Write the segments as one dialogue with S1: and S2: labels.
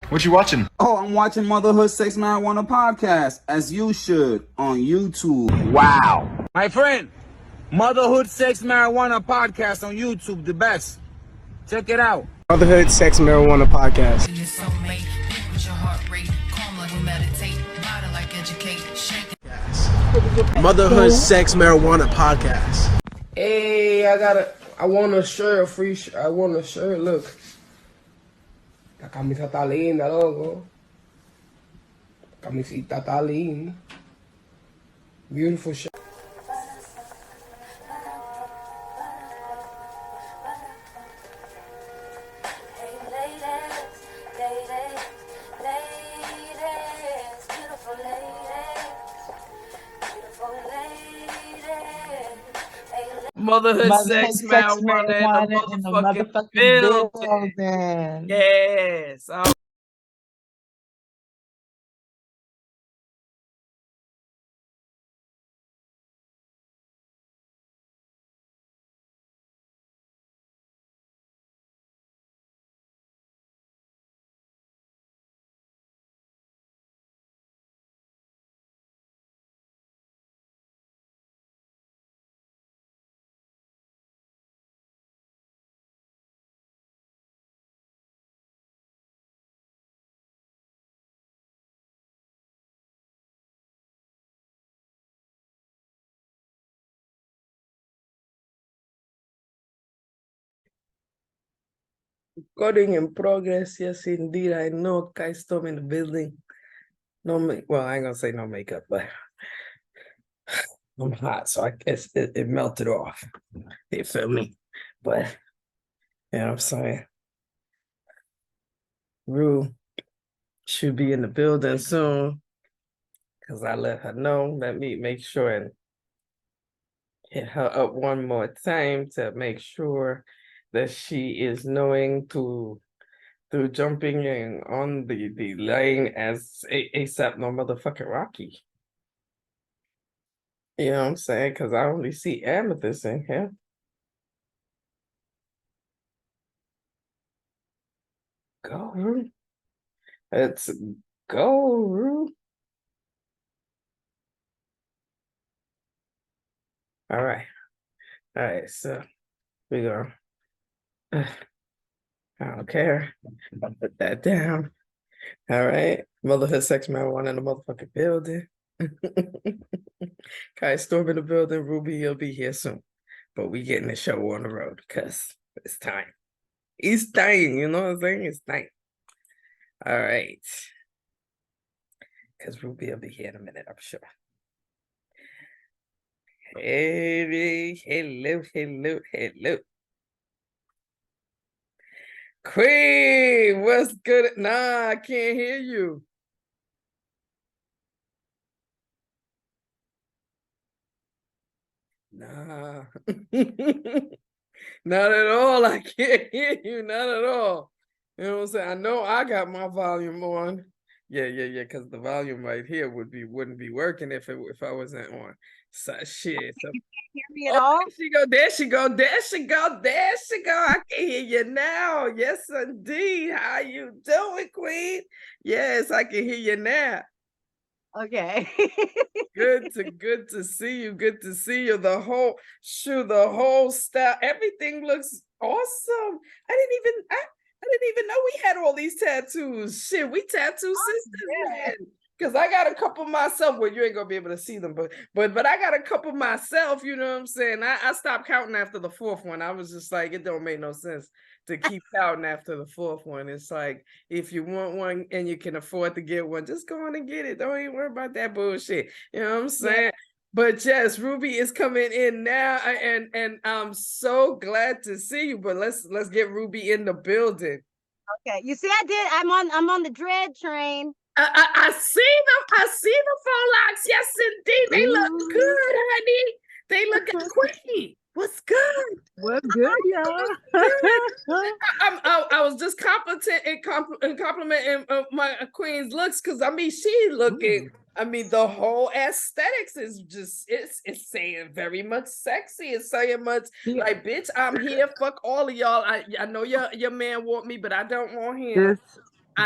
S1: What you watching?
S2: Oh, I'm watching Motherhood, Sex, Marijuana podcast, as you should, on YouTube. Wow. My friend, Motherhood, Sex, Marijuana podcast on YouTube, the best. Check it out.
S3: Motherhood, Sex, Marijuana podcast. Motherhood, Sex, Marijuana podcast.
S4: Hey, I want a shirt, I want a shirt, look. La camisa está linda, loco. La camisita está linda. Beautiful shirt.
S5: Motherhood, sex, marijuana in the motherfucking building. Yes.
S4: Recording in progress, yes indeed. I know Kai Storm in the building. Well, I ain't gonna say no makeup, but I'm hot, so I guess it melted off. You feel me? But you know what I'm saying? Rue should be in the building soon. Cause I let her know. Let me make sure and hit her up one more time to make sure that she is knowing through jumping in on the lane as ASAP no motherfucking Rocky. You know what I'm saying? Because I only see Amethyst in here. Go, Rue. Let's go, Rue. All right, so we go. I don't care. I'll put that down. All right. Motherhood, sex, marijuana in the motherfucking building. Kai Storm in the building. Ruby, he'll be here soon. But we getting the show on the road because it's time. It's time, you know what I'm saying? It's time. All right. Because Ruby will be here in a minute, I'm sure. Hey, hello. Queen, what's good? Nah, I can't hear you. Nah. Not at all. I can't hear you. Not at all. You know what I'm saying? I know I got my volume on. Yeah. Because the volume right here wouldn't be working if I wasn't on. So shit. So,
S5: You can't hear me at all?
S4: There she go. I can hear you now. Yes, indeed. How you doing, Queen? Yes, I can hear you now.
S5: Okay.
S4: Good to see you. Good to see you. The whole style, everything looks awesome. I didn't even know we had all these tattoos. Shit, we tattoo sisters, man. Because I got a couple myself. Well, you ain't gonna be able to see them, but I got a couple myself. You know what I'm saying? I stopped counting after the fourth one. I was just like, it don't make no sense to keep counting after the fourth one. It's like, if you want one and you can afford to get one, just go on and get it. Don't even worry about that bullshit. You know what I'm saying? Yeah. But yes, Ruby is coming in now, and I'm so glad to see you. But let's get Ruby in the building.
S5: Okay. You see, I'm on the dread train.
S4: I see them. I see the faux locks. Yes, indeed. They look good, honey. They look Queen. What's good?
S5: What's good, y'all?
S4: I was just complimenting my Queen's looks because I mean she looking. I mean the whole aesthetics is just it's saying very much sexy. It's saying much like, bitch, I'm here. Fuck all of y'all. I know your man want me, but I don't want him.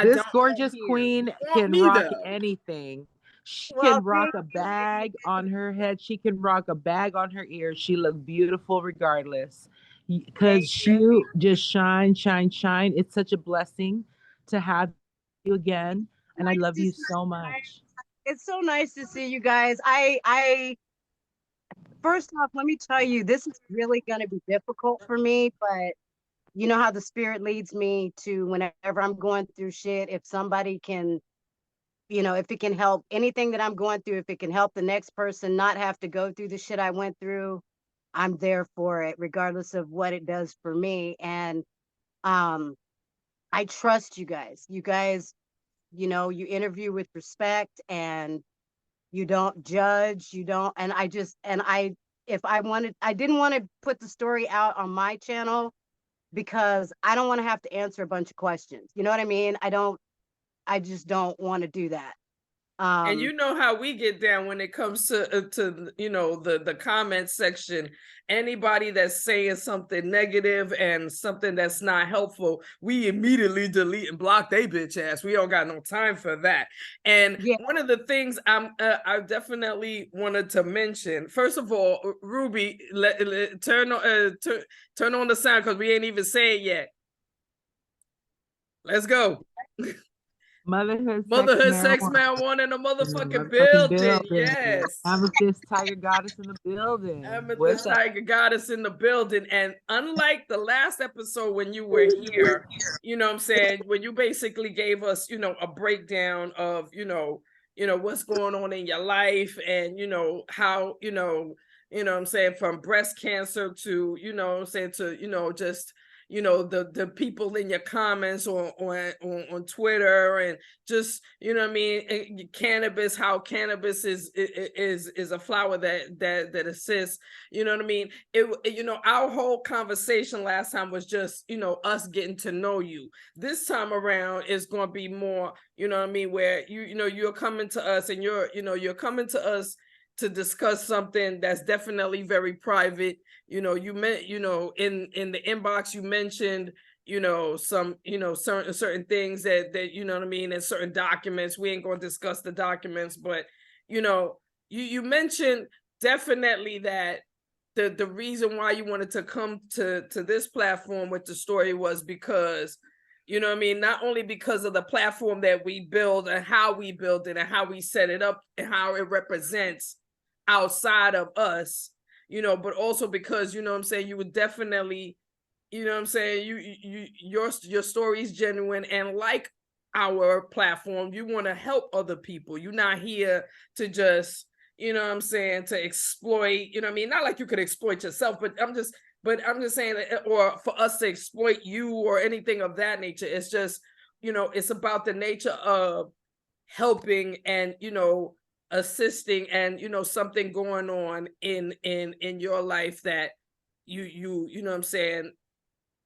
S1: This
S4: don't
S1: gorgeous
S4: want
S1: queen
S4: him. You want
S1: can
S4: me,
S1: rock
S4: though.
S1: anything. She
S5: Well,
S1: can rock a bag on her head. She can rock a bag on her ears. She look beautiful regardless. Because she just shine, shine, shine. It's such a blessing to have you again. And I love you so much.
S5: it's so nice to see you guys. I first off, let me tell you, this is really going to be difficult for me, but you know how the spirit leads me to whenever I'm going through shit, if somebody can, you know, if it can help anything that I'm going through, if it can help the next person not have to go through the shit I went through, I'm there for it, regardless of what it does for me. And um, I trust you guys. You guys, you know, you interview with respect and you don't judge. You don't, and I just, and I, if I wanted, I didn't want to put the story out on my channel because I don't want to have to answer a bunch of questions. You know what I mean? I just don't want to do that.
S4: And you know how we get down when it comes to you know the comment section. Anybody that's saying something negative and something that's not helpful, we immediately delete and block they bitch ass. We don't got no time for that. And
S5: Yeah.
S4: one of the things I definitely wanted to mention, first of all, Ruby, turn on the sound because we ain't even saying it yet. Let's go.
S1: Motherhood,
S4: sex, marijuana in the motherfucking building. Yes.
S1: Amethyst Tiger Goddess in the building.
S4: Amethyst Tiger Goddess in the building. And unlike the last episode when you were here, you know what I'm saying, when you basically gave us, you know, a breakdown of, you know, what's going on in your life and, you know, how, you know what I'm saying, from breast cancer to, you know what I'm saying, to, you know, just, you know, the people in your comments on Twitter and just, you know what I mean, cannabis, how cannabis is a flower that assists, you know what I mean. You know, our whole conversation last time was just, you know, us getting to know you. This time around is going to be more, you know what I mean, where you know, you're coming to us and you're coming to us to discuss something that's definitely very private. You know, you meant, you know, in the inbox you mentioned, you know, some, you know, certain things that you know what I mean, and certain documents. We ain't going to discuss the documents, but you know, you mentioned definitely that the reason why you wanted to come to this platform with the story was because, you know what I mean, not only because of the platform that we build and how we build it and how we set it up and how it represents outside of us, you know, but also because, you know what I'm saying, you would definitely, you know what I'm saying, your story is genuine, and like our platform, you want to help other people. You're not here to just, you know what I'm saying, to exploit, you know what I mean, not like you could exploit yourself, but I'm just saying, or for us to exploit you or anything of that nature. It's just, you know, it's about the nature of helping and, you know, assisting and, you know, something going on in your life that you know what I'm saying,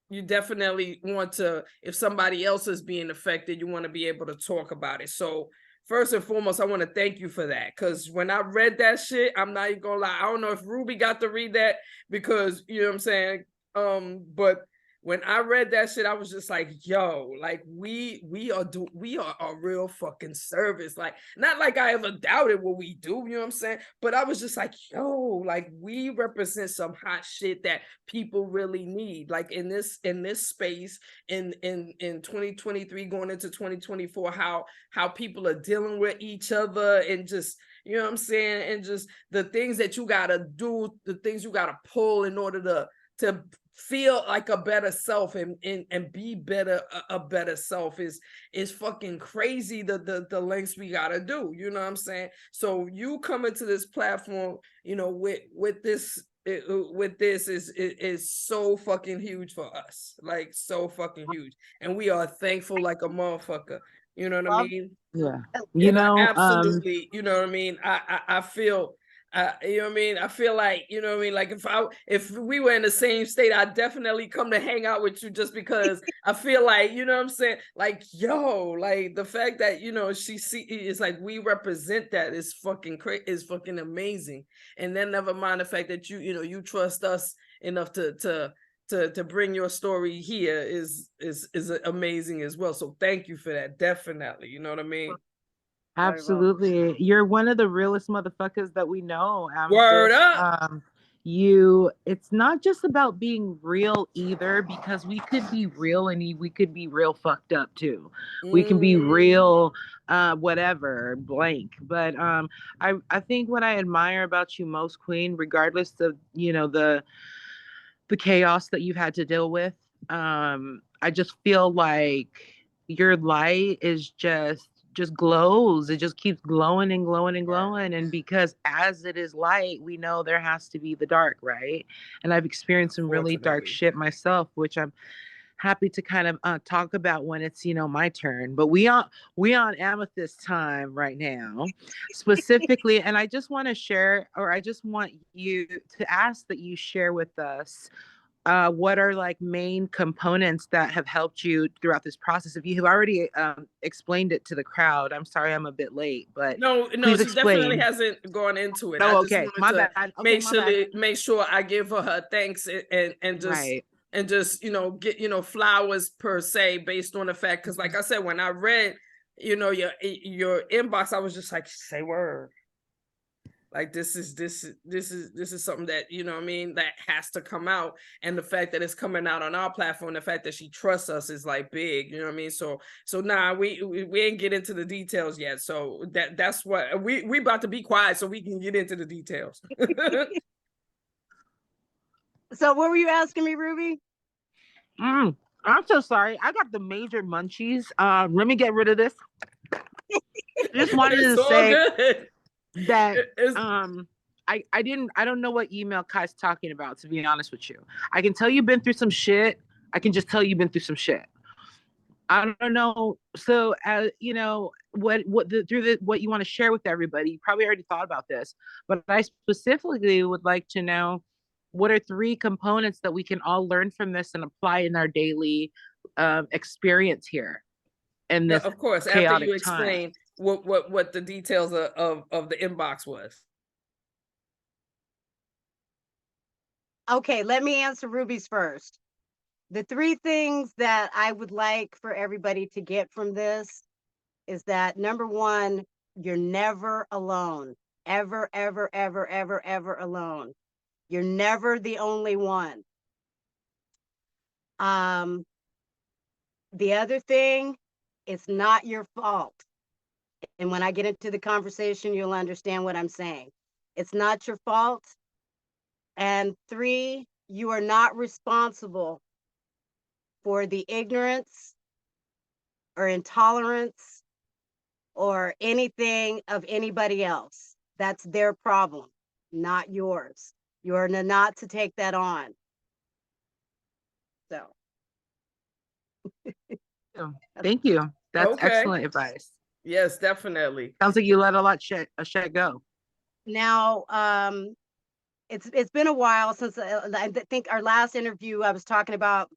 S4: you definitely want to, if somebody else is being affected, you want to be able to talk about it. So first and foremost, I want to thank you for that, because when I read that shit, I'm not even gonna lie, I don't know if Ruby got to read that, because you know what I'm saying, but when I read that shit, I was just like, yo, like we are a real fucking service. Like, not like I ever doubted what we do, you know what I'm saying? But I was just like, yo, like we represent some hot shit that people really need. Like in this space in 2023 going into 2024, how people are dealing with each other and just, you know what I'm saying, and just the things that you gotta do, the things you gotta pull in order to feel like a better self and be better, a better self is fucking crazy, the lengths we gotta do, you know what I'm saying? So you coming to this platform, you know, with this is so fucking huge for us, like so fucking huge, and we are thankful like a motherfucker, you know what I mean?
S1: Yeah, you
S4: And
S1: know,
S4: absolutely, you know what I mean, I feel, you know what I mean? I feel like, you know what I mean? Like if we were in the same state, I'd definitely come to hang out with you, just because I feel like, you know what I'm saying? Like, yo, like the fact that, you know, it's like we represent that is fucking is fucking amazing. And then never mind the fact that you know, you trust us enough to to bring your story here is amazing as well. So thank you for that. Definitely. You know what I mean?
S1: Absolutely. You're one of the realest motherfuckers that we know,
S4: Word
S1: Amethyst.
S4: up.
S1: It's not just about being real either, because we could be real and we could be real fucked up too. We can be real, whatever, blank. But I think what I admire about you most, Queen, regardless of, the chaos that you've had to deal with, I just feel like your light is just glows. It just keeps glowing and glowing and glowing. And because as it is light, we know there has to be the dark, right? And I've experienced some really dark shit myself, which I'm happy to kind of talk about when it's my turn. But we on Amethyst time right now, specifically. And I just want to share, or I just want you to ask that you share with us what are like main components that have helped you throughout this process. If you have already explained it to the crowd, I'm sorry I'm a bit late, but
S4: no,
S1: please
S4: she
S1: explain.
S4: definitely hasn't gone into it.
S1: Oh,
S4: I just
S1: okay,
S4: wanted
S1: my
S4: to
S1: bad. Okay,
S4: make sure I give her thanks and just
S1: right.
S4: and just get flowers per se, based on the fact, because like I said, when I read your inbox, I was just like, say word. Like this is something that, you know what I mean, that has to come out. And the fact that it's coming out on our platform, the fact that she trusts us is like big, you know what I mean? So nah, we ain't get into the details yet. So that's what we about to be quiet so we can get into the details.
S5: So what were you asking me, Ruby?
S1: I'm so sorry. I got the major munchies. Let me get rid of this. Just wanted to say
S4: good.
S1: that I don't know what email Kai's talking about, to be honest with you. I can tell you've been through some shit. I can just tell you've been through some shit. I don't know. So what you want to share with everybody. You probably already thought about this, but I specifically would like to know what are 3 components that we can all learn from this and apply in our daily experience here in this
S4: of course,
S1: chaotic
S4: after you
S1: time.
S4: explain what the details of the inbox was.
S5: Okay, let me answer Ruby's first. The 3 things that I would like for everybody to get from this is that, number 1, you're never alone. Ever, ever, ever, ever, ever alone. You're never the only one. The other thing, it's not your fault. And when I get into the conversation, you'll understand what I'm saying. It's not your fault. And 3, you are not responsible for the ignorance or intolerance or anything of anybody else. That's their problem, not yours. You're not to take that on. So.
S1: Thank you. That's excellent advice.
S4: Yes, definitely.
S1: Sounds like you let a shit go.
S5: Now, it's been a while since I think our last interview, I was talking about,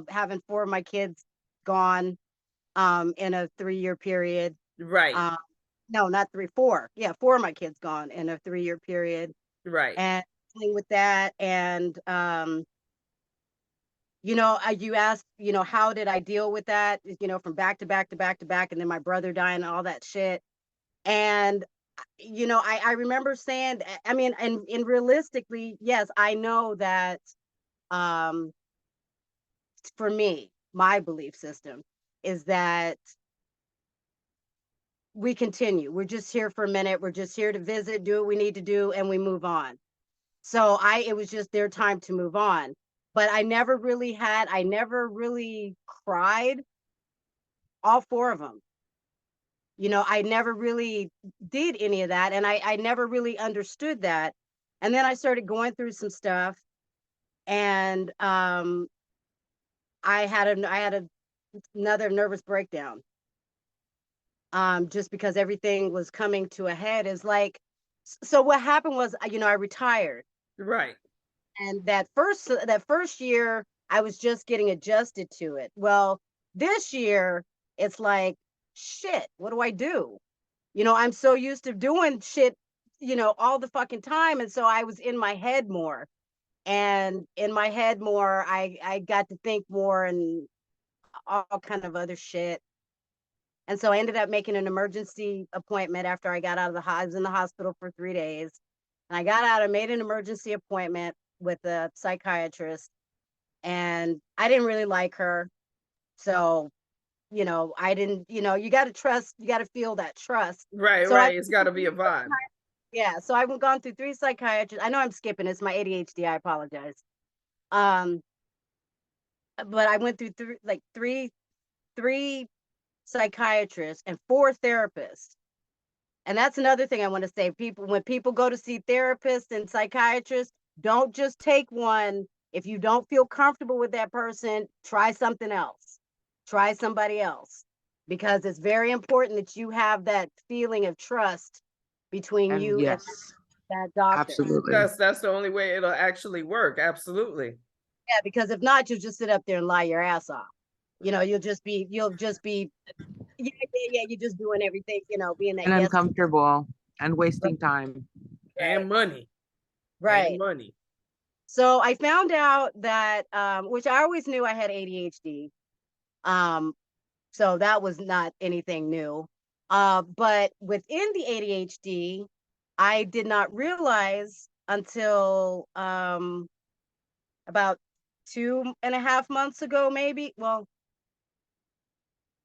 S5: having 4 of my kids gone in a 3-year period.
S4: Right.
S5: No, not 3, 4. Yeah, 4 of my kids gone in a 3-year period.
S4: Right.
S5: And dealing with that, and you asked, how did I deal with that? From back to back to back to back, and then my brother dying and all that shit. And I remember saying, I mean, and realistically, yes, I know that for me, my belief system is that we continue. We're just here for a minute. We're just here to visit, do what we need to do, and we move on. So it was just their time to move on. But I never really cried, all 4 of them. I never really did any of that. And I never really understood that. And then I started going through some stuff, and I had another nervous breakdown. Just because everything was coming to a head. Is like, so what happened was, I retired.
S4: Right.
S5: And that first year, I was just getting adjusted to it. Well, this year, it's like, shit, what do I do? I'm so used to doing shit, all the fucking time. And so I was in my head more. And in my head more, I got to think more and all kind of other shit. And so I ended up making an emergency appointment after I got out of I was in the hospital for 3 days. And I got out and made an emergency appointment with a psychiatrist. And I didn't really like her. So, I didn't, you got to trust, you got to feel that trust.
S4: Right,
S5: So
S4: right. It's got to be a vibe.
S5: yeah. So I've gone through 3 psychiatrists. I know I'm skipping. It's my ADHD. I apologize. Um, but I went through three psychiatrists and 4 therapists. And that's another thing I want to say. When people go to see therapists and psychiatrists, don't just take one. If you don't feel comfortable with that person, try something else. Try somebody else. Because it's very important that you have that feeling of trust between
S1: And
S5: you and
S1: yes,
S5: that doctor.
S1: absolutely.
S4: That's the only way it'll actually work. Absolutely.
S5: Yeah, because if not, you'll just sit up there and lie your ass off. You'll just be, you're just doing everything, being that
S1: And
S5: yes.
S1: uncomfortable and wasting time.
S4: And money.
S5: Right.
S4: And money.
S5: So I found out that, which I always knew I had ADHD. So that was not anything new. But within the ADHD, I did not realize until about 2.5 months ago, maybe. Well,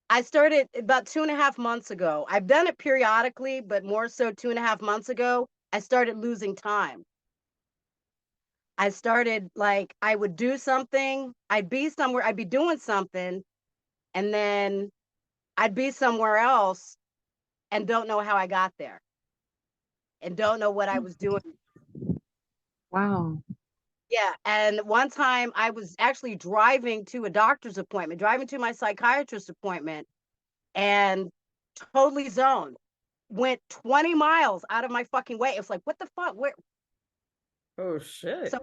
S5: I started about 2.5 months ago. I've done it periodically, but more so 2.5 months ago, I started losing time. I started I would do something, I'd be somewhere, I'd be doing something, and then I'd be somewhere else and don't know how I got there and don't know what I was doing.
S1: Wow.
S5: Yeah. And one time I was actually driving to a doctor's appointment, driving to my psychiatrist appointment, and totally zoned. Went 20 miles out of my fucking way. It was like, what the fuck? Where?
S4: Oh, shit.
S5: So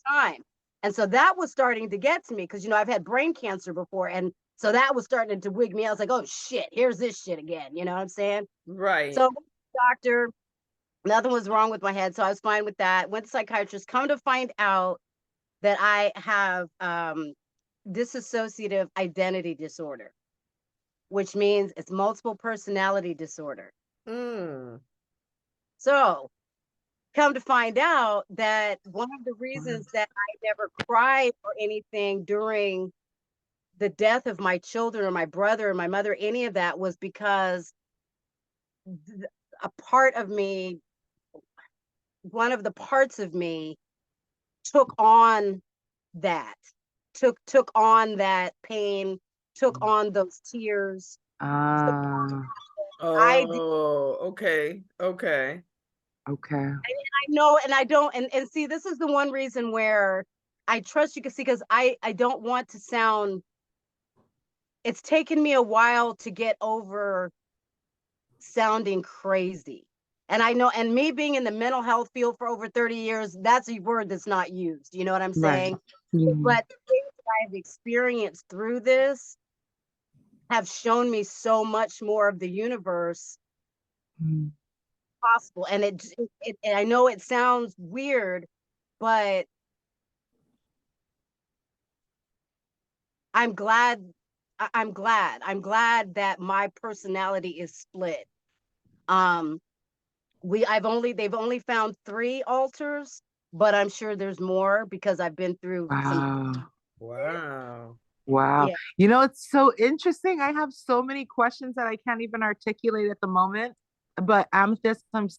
S5: time. And so that was starting to get to me because, I've had brain cancer before. And so that was starting to wig me. I was like, oh shit, here's this shit again. You know what I'm saying?
S4: Right.
S5: So doctor, nothing was wrong with my head. So I was fine with that. Went to psychiatrist, come to find out that I have dissociative identity disorder, which means it's multiple personality disorder. So come to find out that one of the reasons that I never cried or anything during the death of my children or my brother or my mother, any of that, was because a part of me, one of the parts of me took on that, took on that pain, took on those tears.
S4: Oh, okay. Okay.
S1: Okay.
S5: I know, and I don't, and see, this is the one reason where I trust you, because I don't want to sound, it's taken me a while to get over sounding crazy. And I know, and me being in the mental health field for over 30 years, that's a word that's not used. You know what I'm saying?
S1: Right. Mm-hmm.
S5: But the things that I've experienced through this have shown me so much more of the universe possible. And it and I know it sounds weird, but I'm glad that my personality is split. They've only found 3 alters, but I'm sure there's more because I've been through some.
S4: Wow.
S1: Wow.
S5: Yeah.
S1: It's so interesting. I have so many questions that I can't even articulate at the moment, but I'm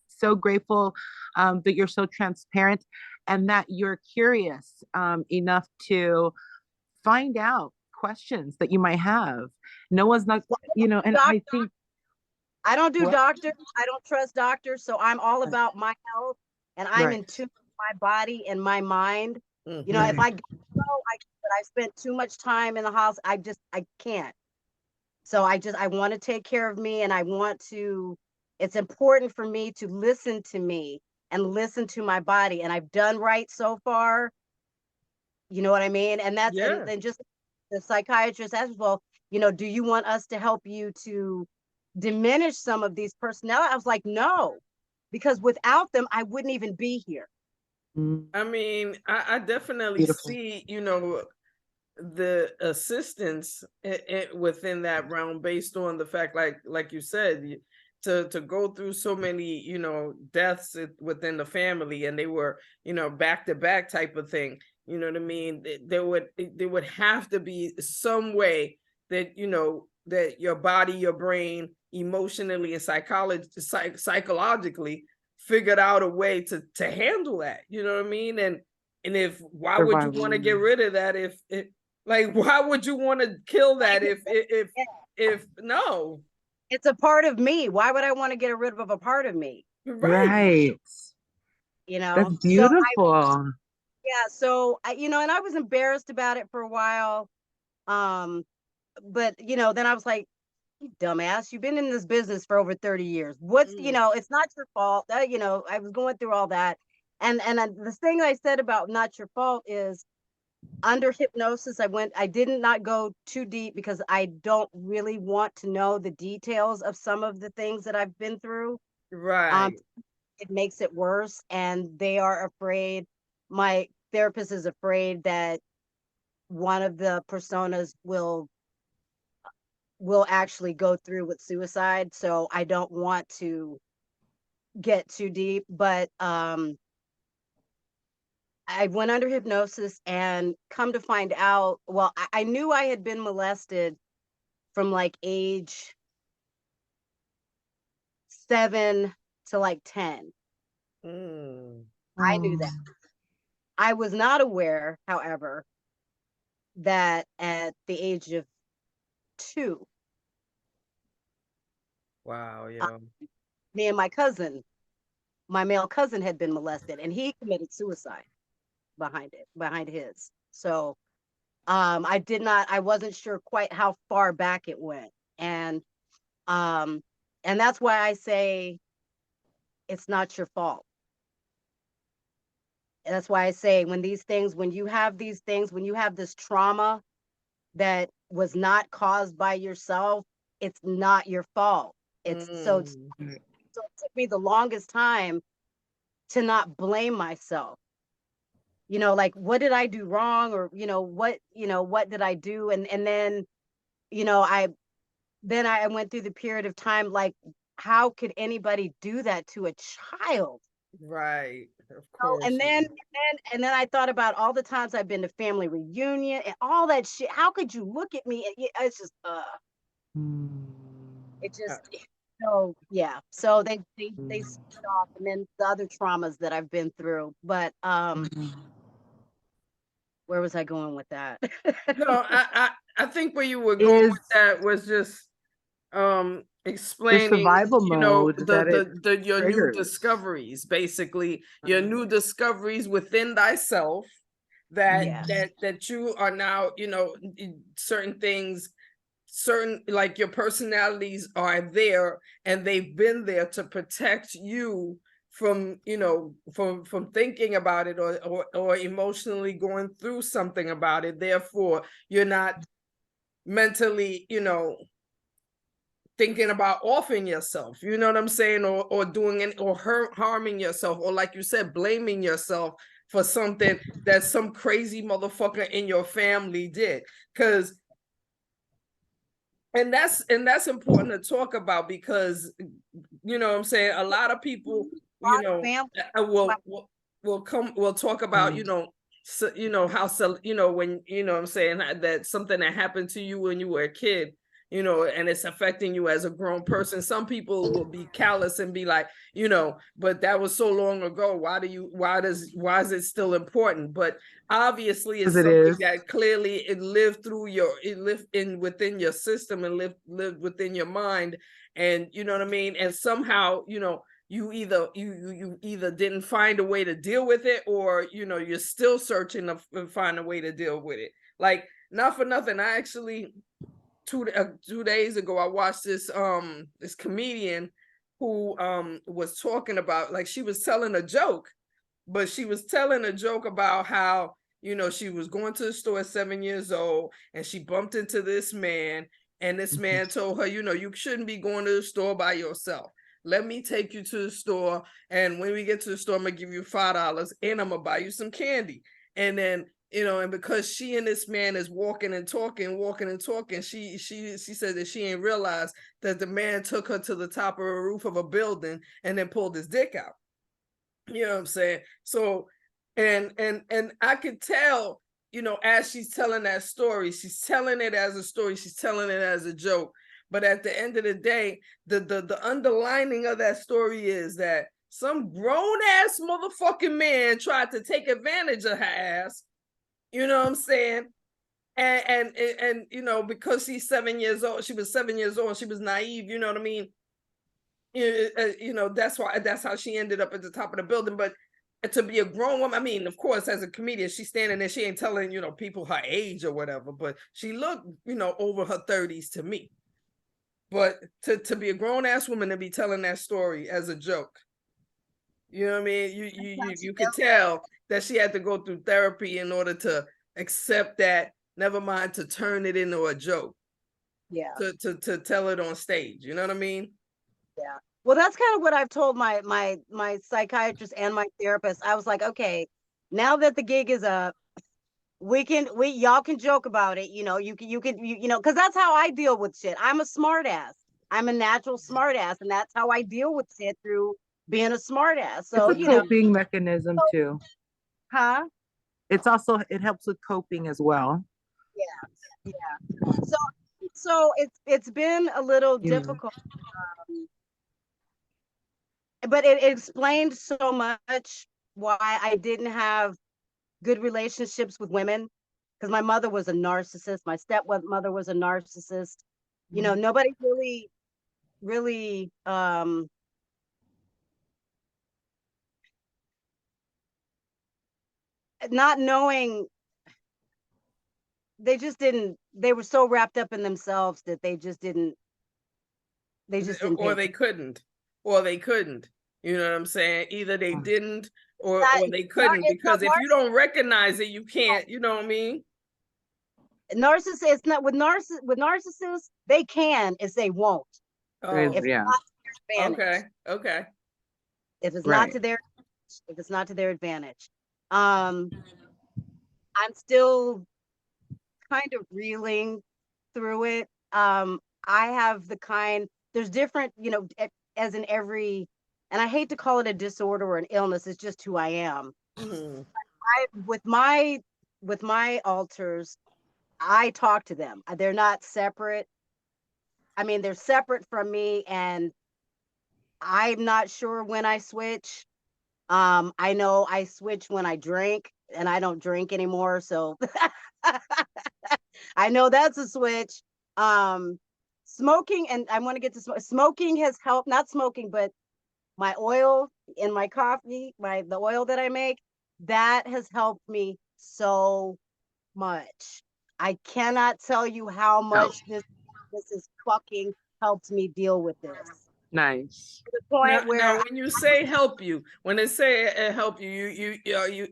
S1: so grateful that you're so transparent and that you're curious enough to find out questions that you might have. No one's not, and I think
S5: I don't do doctors. I don't trust doctors. So I'm all about my health, and I'm in tune with my body and my mind. If I go, but I spent too much time in the house, I can't. So I want to take care of me, and it's important for me to listen to me and listen to my body. And I've done right so far. You know what I mean? And that's, and just the psychiatrist asked, well, do you want us to help you to diminish some of these personality? I was like, no, because without them, I wouldn't even be here.
S1: Mm,
S4: I mean, I definitely
S1: beautiful.
S4: see, the assistance within that realm based on the fact, like you said, to go through so many, deaths within the family, and they were, back to back type of thing. You know what I mean? There would have to be some way that, that your body, your brain, emotionally and psychologically figured out a way to handle that. You know what I mean? And if why would you want to get rid of that if like, why would you want to kill that if no?
S5: It's a part of me. Why would I want to get rid of a part of me?
S4: Right.
S1: That's
S5: So
S1: beautiful.
S5: so and I was embarrassed about it for a while. But then I was like, you dumbass, you've been in this business for over 30 years. What's, it's not your fault. I was going through all that. And the thing I said about not your fault is, under hypnosis, I did not go too deep because I don't really want to know the details of some of the things that I've been through.
S4: Right.
S5: It makes it worse. And they are afraid, my therapist is afraid that one of the personas will actually go through with suicide. So I don't want to get too deep, but I went under hypnosis, and come to find out, well, I knew I had been molested from like age 7 to like 10. I knew that. I was not aware, however, that at the age of 2,
S4: Wow. Yeah.
S5: me and my male cousin had been molested, and he committed suicide behind his. So I wasn't sure quite how far back it went. And that's why I say it's not your fault. And that's why I say, when you have these things, when you have this trauma that was not caused by yourself, it's not your fault. So it took me the longest time to not blame myself. Like, what did I do wrong? Or, what did I do? And then, I went through the period of time, like, how could anybody do that to a child?
S4: Right. Of
S5: So,
S4: course.
S5: and then I thought about all the times I've been to family reunion and all that shit. How could you look at me? It's just, it just, so yeah. So they split off, and then the other traumas that I've been through. But where was I going with that?
S4: No, I think where you were going
S1: Is
S4: with that was just
S1: the
S4: explaining,
S1: survival mode that it
S4: your new
S1: triggers?
S4: discoveries, basically your new discoveries within thyself, that
S5: Yeah.
S4: that you are now, certain things, certain, like, your personalities are there, and they've been there to protect you from, from thinking about it, or emotionally going through something about it. Therefore, you're not mentally, thinking about offing yourself, you know what I'm saying, or doing it, or harming yourself, or, like you said, blaming yourself for something that some crazy motherfucker in your family did. Because and that's important to talk about, because, you know what I'm saying, a lot of people, will talk about, so, how, so, when, what I'm saying, that something that happened to you when you were a kid, and it's affecting you as a grown person. Some people will be callous and be like, but that was so long ago. Why is it still important? But obviously it's something that clearly it lived within your system, and lived within your mind. And you know what I mean? And somehow, you either didn't find a way to deal with it, or, you're still searching to find a way to deal with it. Like, not for nothing, I actually, 2 days ago, I watched this comedian who was talking about, like, she was telling a joke, but she was telling a joke about how, she was going to the store at 7 years old, and she bumped into this man, and this man told her, you shouldn't be going to the store by yourself. let me take you to the store. And when we get to the store, I'm gonna give you $5 and I'm gonna buy you some candy. And then, and because she and this man is walking and talking, she said that she ain't realized that the man took her to the top of a roof of a building and then pulled his dick out. You know what I'm saying? So, and I could tell, as she's telling that story, she's telling it as a story, she's telling it as a joke. But at the end of the day, the underlining of that story is that some grown ass motherfucking man tried to take advantage of her ass. You know what I'm saying? And because she's 7 years old, she was 7 years old, she was naive, you know what I mean? That's how she ended up at the top of the building. But to be a grown woman, I mean, of course, as a comedian, she's standing there, she ain't telling, people her age or whatever, but she looked, over her 30s to me. But to be a grown ass woman and be telling that story as a joke, you know what I mean? You could tell that she had to go through therapy in order to accept that, never mind to turn it into a joke.
S5: Yeah.
S4: To tell it on stage. You know what I mean?
S5: Yeah. Well, that's kind of what I've told my psychiatrist and my therapist. I was like, okay, now that the gig is up, y'all can joke about it. Because that's how I deal with shit. I'm a smart ass. I'm a natural smart ass. And that's how I deal with shit, through being a smart ass. So,
S1: it's a coping mechanism too.
S5: Huh?
S1: It helps with coping as well.
S5: Yeah. So it's been a little difficult. But it explained so much why I didn't have good relationships with women, because my mother was a narcissist. My stepmother was a narcissist. Nobody really not knowing, they were so wrapped up in themselves that they didn't
S4: or they couldn't. You know what I'm saying? Either they didn't or they couldn't, because if you don't recognize it, you can't, you know what I mean?
S5: Narcissists, not with narcissists, they can, as they won't.
S1: Yeah.
S4: Okay.
S5: If it's not to their advantage. I'm still kind of reeling through it. I have there's different, as in every, and I hate to call it a disorder or an illness, it's just who I am.
S4: Mm-hmm.
S5: With my alters, I talk to them. They're not separate. I mean, they're separate from me, and I'm not sure when I switch. I know I switch when I drink, and I don't drink anymore, so I know that's a switch. Smoking, and I want to get to smoking has helped. Not smoking, but my oil in my coffee, the oil that I make, that has helped me so much. I cannot tell you how much this is fucking helped me deal with this.
S1: Nice.
S5: To the point
S4: now, when you say help you, when they say it help you,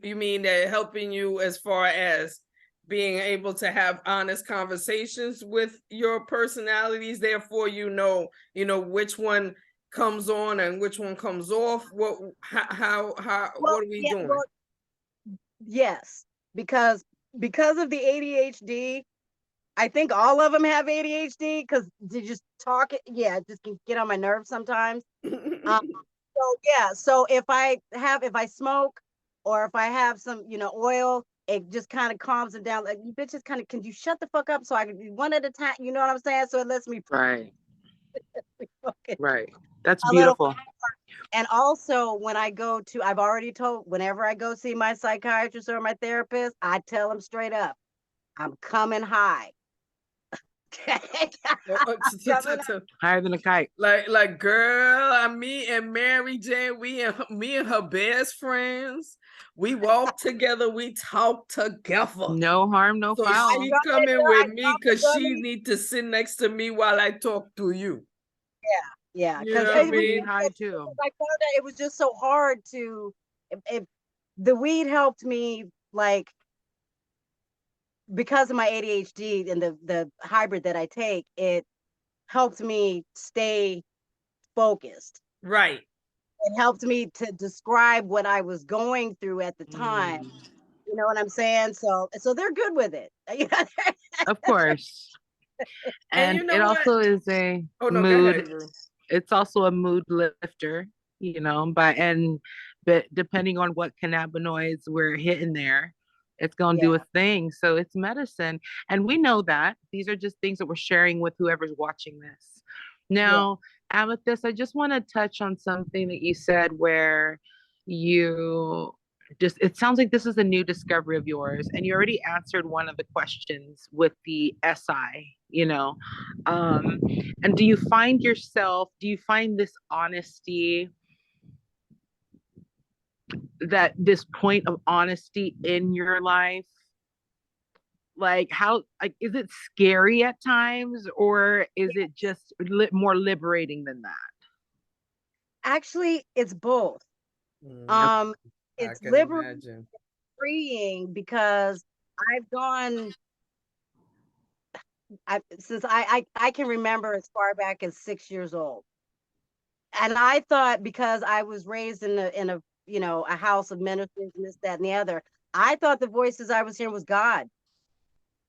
S4: you mean that helping you as far as being able to have honest conversations with your personalities, therefore you know which one comes on and which one comes off. What are we doing?
S5: Well, yes, because of the ADHD, I think all of them have ADHD, because they just talk it. Yeah, it just can get on my nerves sometimes. So if I smoke, or if I have some, oil, it just kind of calms it down. Like, you bitches, can you shut the fuck up so I can do one at a time? You know what I'm saying? So it lets me.
S1: Right. Right. That's beautiful.
S5: And also, when I go to, I've already told, whenever I go see my psychiatrist or my therapist, I tell them straight up, I'm coming high.
S1: Higher than a kite.
S4: Like girl, me and Mary Jane, me and her best friends, we walk together, we talk together.
S1: No harm, no foul.
S4: She coming with me because she need to sit next to me while I talk to you.
S5: Yeah.
S4: Because I
S1: mean, high too.
S5: I found that it was just so hard to. If the weed helped me, like, because of my ADHD and the hybrid that I take, it helped me stay focused.
S4: Right.
S5: It helped me to describe what I was going through at the time. You know what I'm saying? So they're good with it.
S1: Of course.
S4: And
S1: And
S4: you
S1: it
S4: know what?
S1: also is a
S4: Oh no, go ahead,
S1: mood.
S4: Rue.
S1: It's also a mood lifter, but depending on what cannabinoids we're hitting there, it's gonna do
S5: Yeah.
S1: a thing. So it's medicine. And we know that. These are just things that we're sharing with whoever's watching this.
S5: Yeah.
S1: Now, Amethyst, I just want to touch on something that you said where you just it sounds like this is a new discovery of yours, and you already answered one of the questions with the SI. um and do you find this honesty, that this point of honesty in your life, like how, like, is it scary at times, or is it just more liberating than that?
S5: Actually, it's both.
S4: Mm,
S5: Um,
S4: I
S5: it's
S4: can
S5: liberating,
S4: imagine.
S5: freeing, because I've gone since I can remember as far back as 6 years old. And I thought, because I was raised in a a house of ministers and this, that, and the other, I thought the voices I was hearing was God.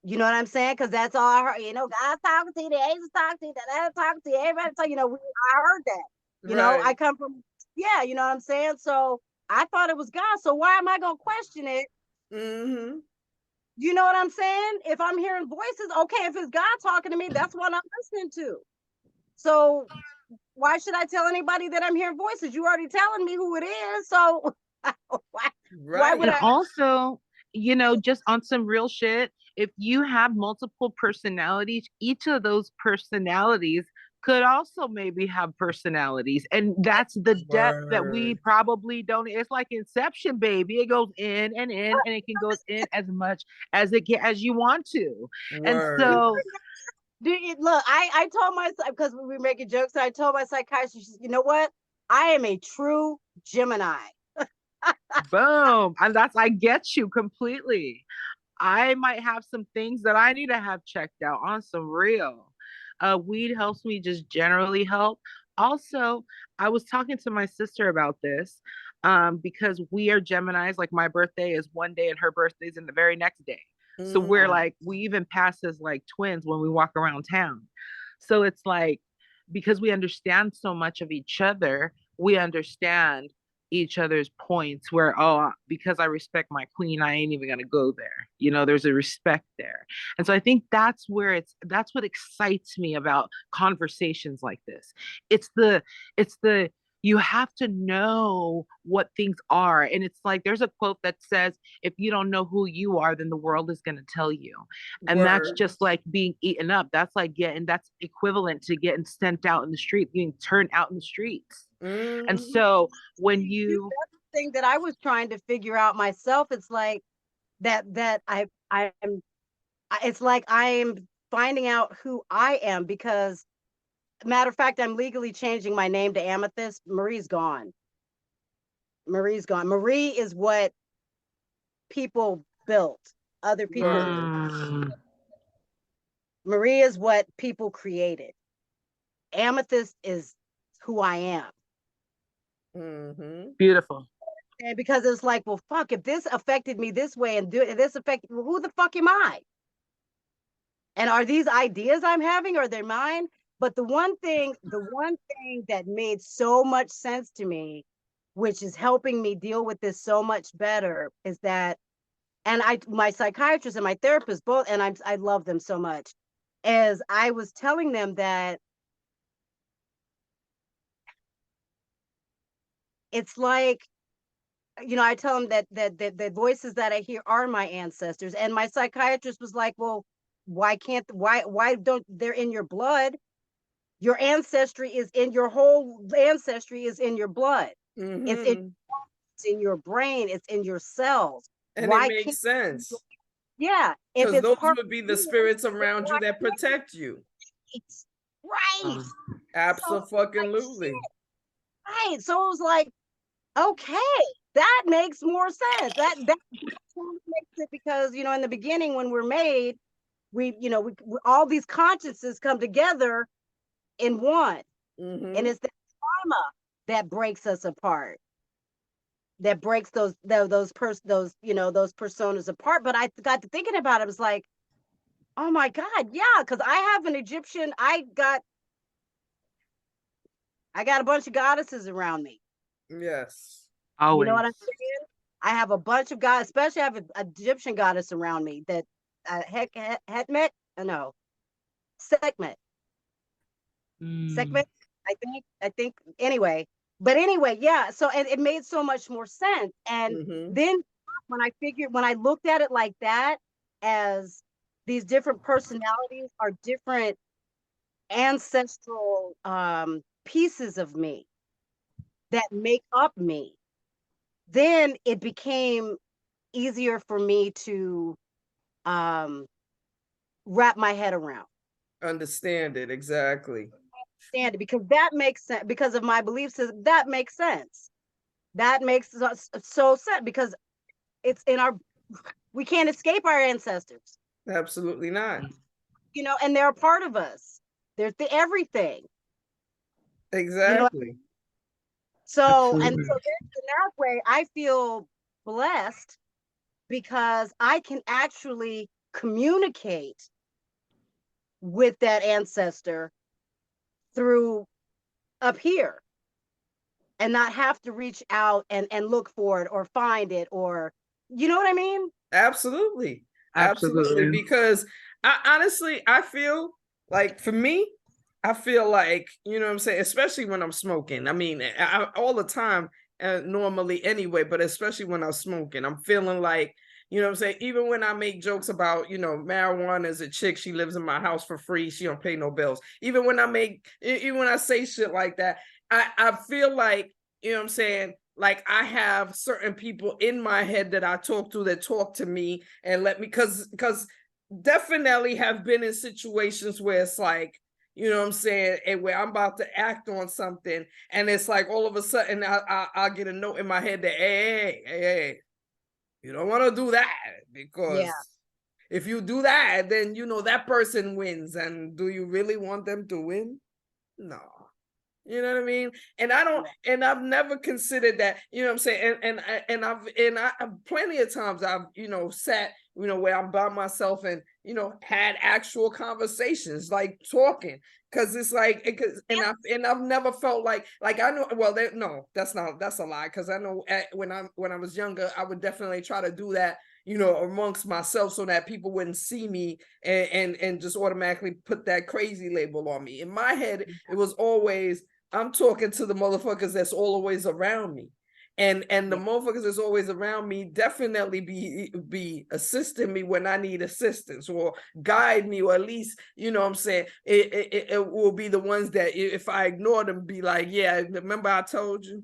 S5: You know what I'm saying? Because that's all I heard. God's talking to you, the angels talking to you, the talking to you, everybody talking. I heard that.
S4: Right.
S5: I come from, yeah. You know what I'm saying? So I thought it was God. So why am I gonna question it?
S4: Mm-hmm.
S5: You know what I'm saying? If I'm hearing voices, okay. If it's God talking to me, that's what I'm listening to. So why should I tell anybody that I'm hearing voices? You already telling me who it is. So why would
S4: Right.
S1: And
S5: I?
S1: also, just on some real shit, if you have multiple personalities, each of those personalities could also maybe have personalities. And that's the depth that we
S4: Word.
S1: probably don't. It's like Inception, baby. It goes in and in, and it can go in as much as it can, as you want to. And
S4: Word.
S1: so,
S5: Look, I told myself, because we were making jokes, I told my psychiatrist, you know what? I am a true Gemini.
S1: boom. And I get you completely. I might have some things that I need to have checked out on some real. Weed helps me just generally help. Also, I was talking to my sister about this, because we are Geminis. Like, my birthday is one day and her birthday is in the very next day. So we're
S4: Mm-hmm.
S1: like, we even pass as like twins when we walk around town. So it's like, because we understand so much of each other, we understand each other's points where, oh, because I respect my queen, I ain't even gonna go there. There's a respect there. And so I think that's what excites me about conversations like this. It's the you have to know what things are. And it's like, there's a quote that says, if you don't know who you are, then the world is going to tell you. And that's
S4: Word.
S1: just like being eaten up. That's equivalent to getting sent out in the street, being turned out in the streets. And
S4: Mm-hmm.
S1: so when
S5: That's the thing that I was trying to figure out myself. It's like that I'm it's like I am finding out who I am, because, matter of fact, I'm legally changing my name to Amethyst. Marie's gone. Marie's gone. Marie is what people built. Other people.
S4: Word.
S1: mm,
S5: Marie is what people created. Amethyst is who I am.
S4: Mm-hmm.
S1: beautiful.
S5: And because it's like, well, fuck, if this affected me this way and this affected, well, who the fuck am I? And are these ideas I'm having, or they're mine? But the one thing that made so much sense to me, which is helping me deal with this so much better, is that, and my psychiatrist and my therapist both, and I love them so much, as I was telling them that it's like, I tell them that the voices that I hear are my ancestors, and my psychiatrist was like, well, why don't, they're in your blood? Your ancestry is in your whole ancestry is in your blood. It's in,
S4: Mm-hmm.
S5: it's in your brain. It's in your cells.
S4: And it
S5: Why
S4: makes
S5: can't,
S4: sense.
S5: yeah, if
S4: Because
S5: it's
S4: those
S5: part
S4: would be
S5: of
S4: the
S5: you,
S4: spirits
S5: then
S4: around
S5: why
S4: you that
S5: can't
S4: protect you.
S5: it? Right.
S1: Um,
S5: So
S4: Absolutely.
S5: right. So it was like, okay, that makes more sense. That makes it, because in the beginning, when we're made, we all these consciences come together in one. And
S4: Mm-hmm.
S5: it's that trauma that breaks us apart, that breaks those personas apart. But I got to thinking about it. I was like, oh my God, yeah, because I have an Egyptian. I got a bunch of goddesses around me.
S4: Yes.
S1: Always.
S5: You know what I'm saying? I have a bunch of gods, especially I have an Egyptian goddess around me that Hetmet, no, Sekhmet. Sekhmet, I think anyway. But anyway, yeah. So and it made so much more sense. And then when I looked at it like that, as these different personalities are different ancestral pieces of me that make up me, then it became easier for me to wrap my head around.
S4: Understand it, exactly.
S5: Understand it, because that makes sense, because of my belief system. That makes sense. That makes so sense, because it's in our, we can't escape our ancestors.
S4: Absolutely not.
S5: You know, and they're a part of us. They're everything.
S4: Exactly.
S5: You know? So, and so in that way, I feel blessed because I can actually communicate with that ancestor through up here and not have to reach out and look for it or find it, or, you know what I mean?
S4: Absolutely. Because I feel like, for me, I feel like, you know what I'm saying, especially when I'm smoking. I mean, all the time, normally anyway, but especially when I'm smoking, I'm feeling like, you know what I'm saying, even when I make jokes about, you know, marijuana as a chick, she lives in my house for free, she don't pay no bills. Even when I say shit like that, I feel like, you know what I'm saying, like I have certain people in my head that I talk to, that talk to me and let me, because definitely have been in situations where it's like, you know what I'm saying, and where I'm about to act on something, and it's like all of a sudden I'll get a note in my head that, hey, you don't want to do that, because if you do that, then, you know, that person wins, and do you really want them to win? No. You know what I mean? And I've never considered that, you know what I'm saying? And I've plenty of times I've, you know, sat, you know, where I'm by myself and, you know, had actual conversations, like talking, because it's like, I've never felt like I know, well, that's a lie, because I know when I was younger, I would definitely try to do that, you know, amongst myself, so that people wouldn't see me and just automatically put that crazy label on me. In my head, it was always, I'm talking to the motherfuckers that's always around me. And the motherfuckers that's always around me definitely be assisting me when I need assistance, or guide me, or at least, you know what I'm saying, it will be the ones that, if I ignore them, be like, yeah, remember I told you?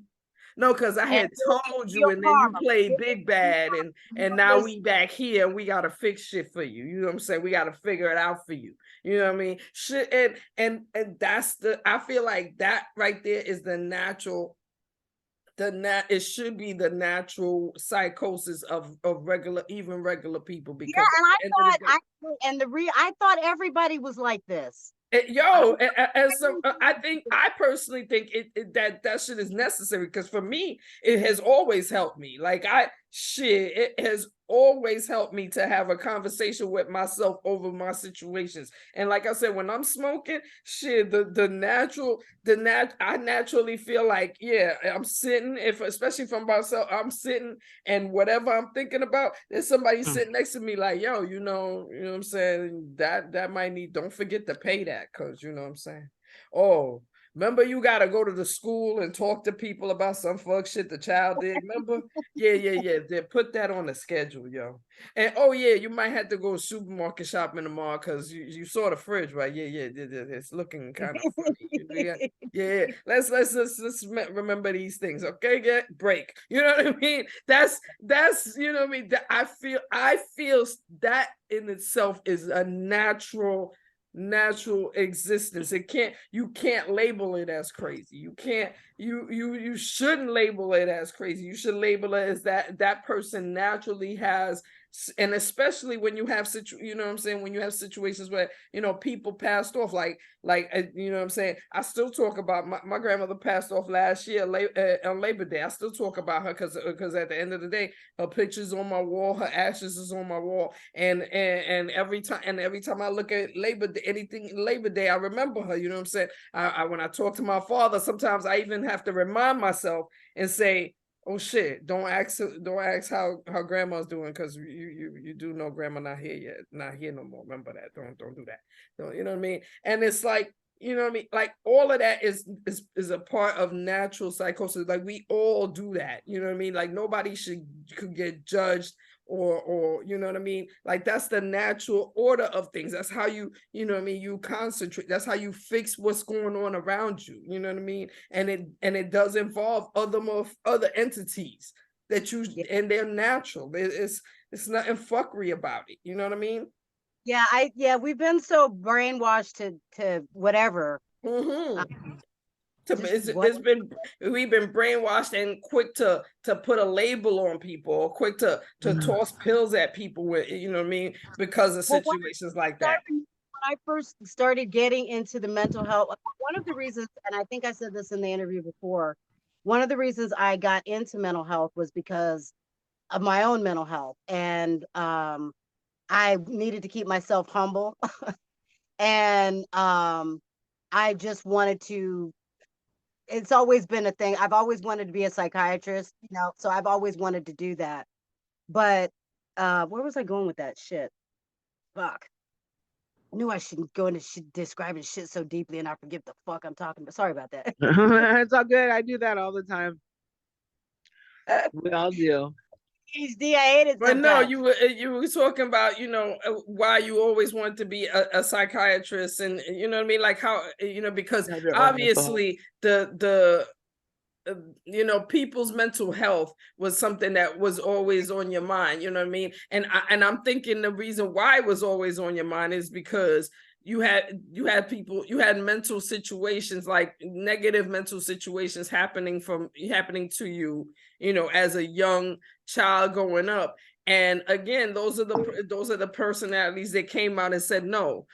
S4: No, because I had told you, and then you played big bad, and now we back here, and we gotta fix shit for you. You know what I'm saying? We gotta figure it out for you. You know what I mean? Shit, and that's I feel like that right there is the natural. It should be the natural psychosis of regular people, because
S5: I thought everybody was like this.
S4: I personally think that shit is necessary, because for me, it has always helped me. Like it has always helped me to have a conversation with myself over my situations. And like I said, when I'm smoking, shit, I naturally feel like, yeah, I'm sitting, especially from myself, I'm sitting, and whatever I'm thinking about, there's somebody sitting next to me like, yo, you know what I'm saying, that might need, don't forget to pay that, because, you know what I'm saying, oh, remember, you gotta go to the school and talk to people about some fuck shit the child did. Remember? Yeah. They put that on the schedule, yo. And oh yeah, you might have to go supermarket shopping tomorrow, because you saw the fridge, right? Yeah. It's looking kind of funny. Yeah. Let's remember these things, okay? Get break. You know what I mean? That's you know what I mean. I feel that in itself is a natural existence. You can't label it as crazy. You shouldn't label it as crazy. You should label it as that person naturally has And especially when you have you know what I'm saying, when you have situations where, you know, people passed off, like you know what I'm saying, I still talk about my grandmother passed off last year on Labor Day. I still talk about her because at the end of the day, her picture's on my wall, her ashes is on my wall, and every time I look at Labor Day, I remember her. You know what I'm saying? I when I talk to my father, sometimes I even have to remind myself and say, oh shit, don't ask how grandma's doing, because you do know grandma not here no more. Remember that. Don't do that. Don't, you know what I mean? And it's like, you know what I mean? Like, all of that is a part of natural psychosis. Like, we all do that. You know what I mean? Like, nobody could get judged or you know what I mean? Like, that's the natural order of things. That's how you know what I mean, you concentrate. That's how you fix what's going on around you. You know what I mean? And it does involve other entities that and they're natural. It's nothing fuckery about it. You know what I mean?
S5: Yeah, we've been so brainwashed to whatever.
S4: We've been brainwashed and quick to put a label on people, or quick to toss pills at people with, you know what I mean, because of situations like that.
S5: When I first started getting into the mental health, one of the reasons, and I think I said this in the interview before, one of the reasons I got into mental health was because of my own mental health, and I needed to keep myself humble, and I just wanted to. It's always been a thing. I've always wanted to be a psychiatrist, you know, so I've always wanted to do that. But where was I going with that shit? Fuck. I knew I shouldn't go into describing shit so deeply and I forget the fuck I'm talking about. Sorry about that.
S1: It's all good. I do that all the time. We all do.
S5: HD, I hate it.
S4: But no, you were talking about, you know, why you always wanted to be a psychiatrist, and you know what I mean, like how, you know, because obviously the you know, people's mental health was something that was always on your mind. You know what I mean? And I'm thinking the reason why it was always on your mind is because you had mental situations, like negative mental situations happening to you, you know, as a young child growing up. And again, those are the personalities that came out and said, no,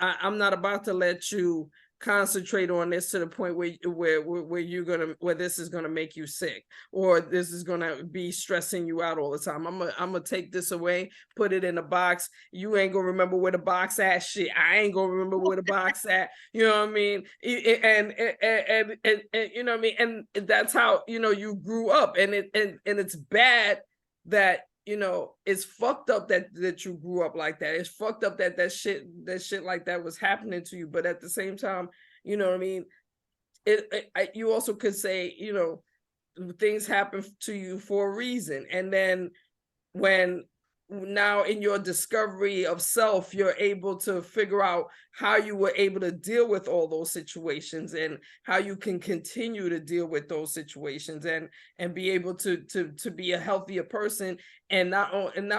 S4: I'm not about to let you concentrate on this to the point where this is gonna make you sick, or this is gonna be stressing you out all the time. I'm gonna take this away, put it in a box. You ain't gonna remember where the box at. Shit, I ain't gonna remember where the box at. You know what I mean? And you know what I mean? And that's how, you know, you grew up, and it's bad that, you know, it's fucked up that you grew up like that. It's fucked up that shit like that was happening to you. But at the same time, you know what I mean? You also could say, you know, things happen to you for a reason. And then now in your discovery of self, you're able to figure out how you were able to deal with all those situations, and how you can continue to deal with those situations, and be able to be a healthier person, and not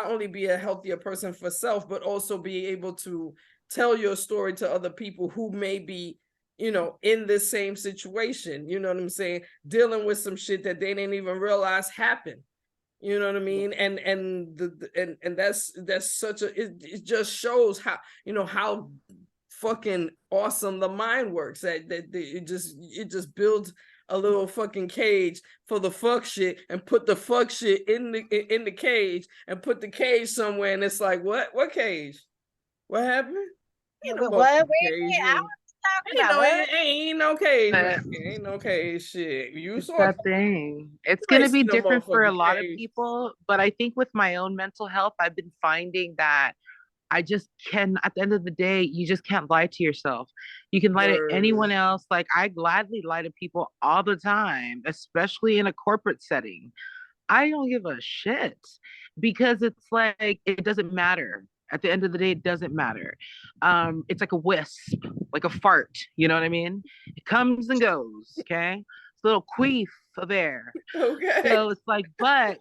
S4: only be a healthier person for self, but also be able to tell your story to other people who may be, you know, in this same situation, you know what I'm saying, dealing with some shit that they didn't even realize happened. You know what I mean? And that's such a, it just shows how, you know, how fucking awesome the mind works. That it just builds a little fucking cage for the fuck shit, and put the fuck shit in the cage, and put the cage somewhere, and it's like, what cage? What happened?
S5: What? Wait,
S4: Ain't no cage. Ain't no cage shit. You
S1: It's
S4: saw
S1: that thing. It's going to be different for a lot of people, but I think with my own mental health, I've been finding that I just can, at the end of the day, you just can't lie to yourself. You can lie to anyone else. Like, I gladly lie to people all the time, especially in a corporate setting. I don't give a shit, because it's like, it doesn't matter. At the end of the day, it doesn't matter. It's like a wisp, like a fart. You know what I mean? It comes and goes. Okay, it's a little queef of air.
S4: Okay.
S1: So it's like, but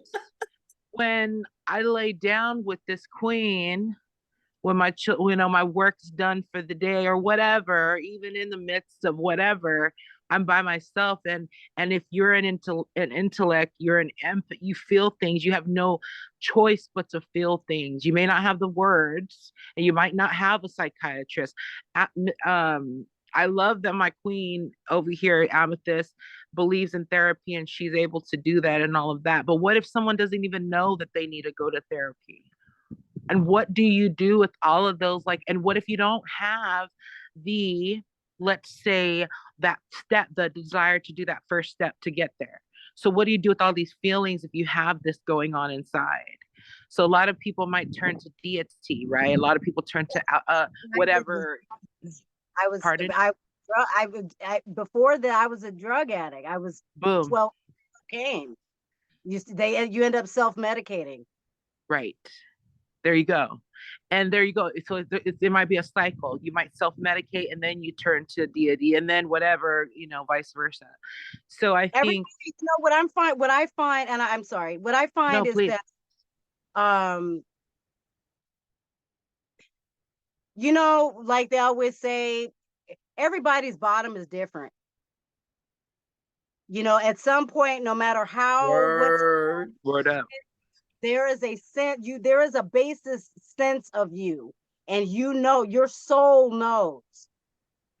S1: when I lay down with this queen, when my work's done for the day or whatever, even in the midst of whatever, I'm by myself. And if you're an intellect, you're an empath, you feel things. You have no choice but to feel things. You may not have the words, and you might not have a psychiatrist. I love that my queen over here, Amethyst, believes in therapy and she's able to do that and all of that. But what if someone doesn't even know that they need to go to therapy? And what do you do with all of those? Like, and what if you don't have the, let's say, that step, the desire to do that first step to get there? So what do you do with all these feelings if you have this going on inside? So a lot of people might turn to deity, right? A lot of people turn to whatever. Pardon?
S5: Before that, I was a drug addict. I was
S1: Boom.
S5: 12 cocaine. You end up self-medicating.
S1: Right. There you go. And there you go. So it might be a cycle. You might self-medicate and then you turn to deity and then whatever, vice versa. So I think,
S5: what I find, and I'm sorry, what I find is that, like they always say, everybody's bottom is different. At some point, no matter how,
S1: word up.
S5: There is a sense there is a basis sense of you, and your soul knows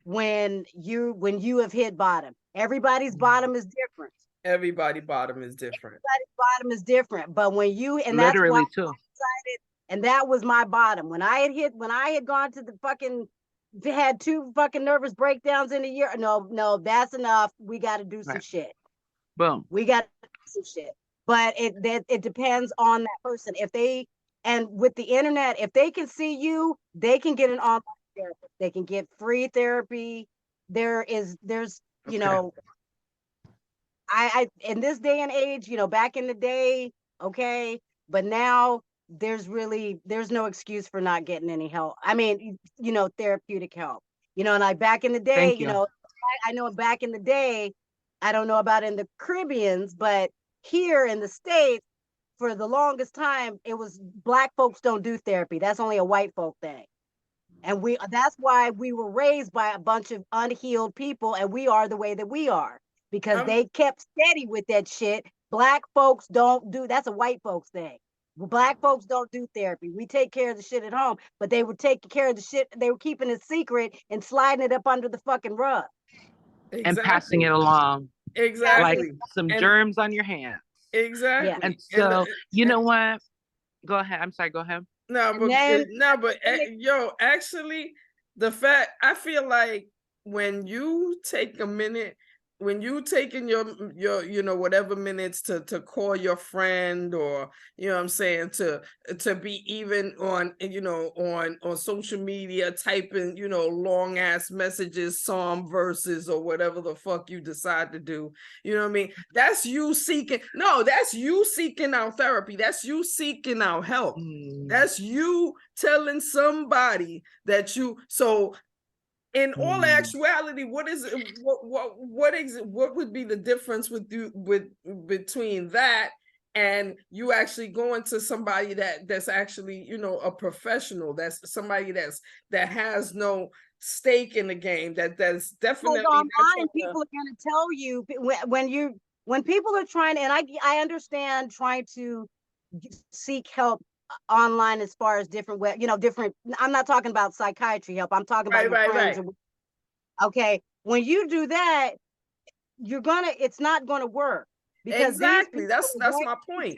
S5: when you have hit bottom. Everybody's bottom is different.
S4: Everybody's bottom is different.
S5: But when you, and
S1: literally
S5: that's why I decided, and that was my bottom. When I had gone to the fucking, had 2 fucking nervous breakdowns in a year. No, that's enough. We got to do some shit.
S1: Boom.
S5: We got to do some shit. But it depends on that person. And with the internet, if they can see you, they can get an online therapist. They can get free therapy. There's I in this day and age, back in the day, okay, but now there's no excuse for not getting any help. I mean, therapeutic help. And like back in the day, I know back in the day, I don't know about in the Caribbeans, but here in the States, for the longest time, it was Black folks don't do therapy. That's only a white folk thing. And that's why we were raised by a bunch of unhealed people, and we are the way that we are, because they kept steady with that shit. Black folks don't do, that's a white folks thing. Black folks don't do therapy. We take care of the shit at home, but they were taking care of the shit. They were keeping it secret and sliding it up under the fucking rug.
S4: Exactly.
S1: And passing it along.
S4: Exactly.
S1: Like some germs on your hands.
S4: Exactly.
S5: Yeah.
S1: And so, you know what? Go ahead. I'm sorry. Go ahead.
S4: Actually, the fact, I feel like when you take a minute, when you taking your whatever minutes to call your friend, or what I'm saying, to be even on on social media typing long ass messages, psalm verses, or whatever the fuck you decide to do, what I mean, that's you seeking out therapy. That's you seeking out help. That's you telling somebody that in all actuality, what would be the difference between that and you actually going to somebody that's actually a professional, that's somebody that has no stake in the game, that's definitely
S5: online. People are going to tell you when people are trying, and I understand trying to seek help online as far as different, I'm not talking about psychiatry help. I'm talking about your friends. Okay, when you do that, it's not gonna work, because
S4: exactly that's my point.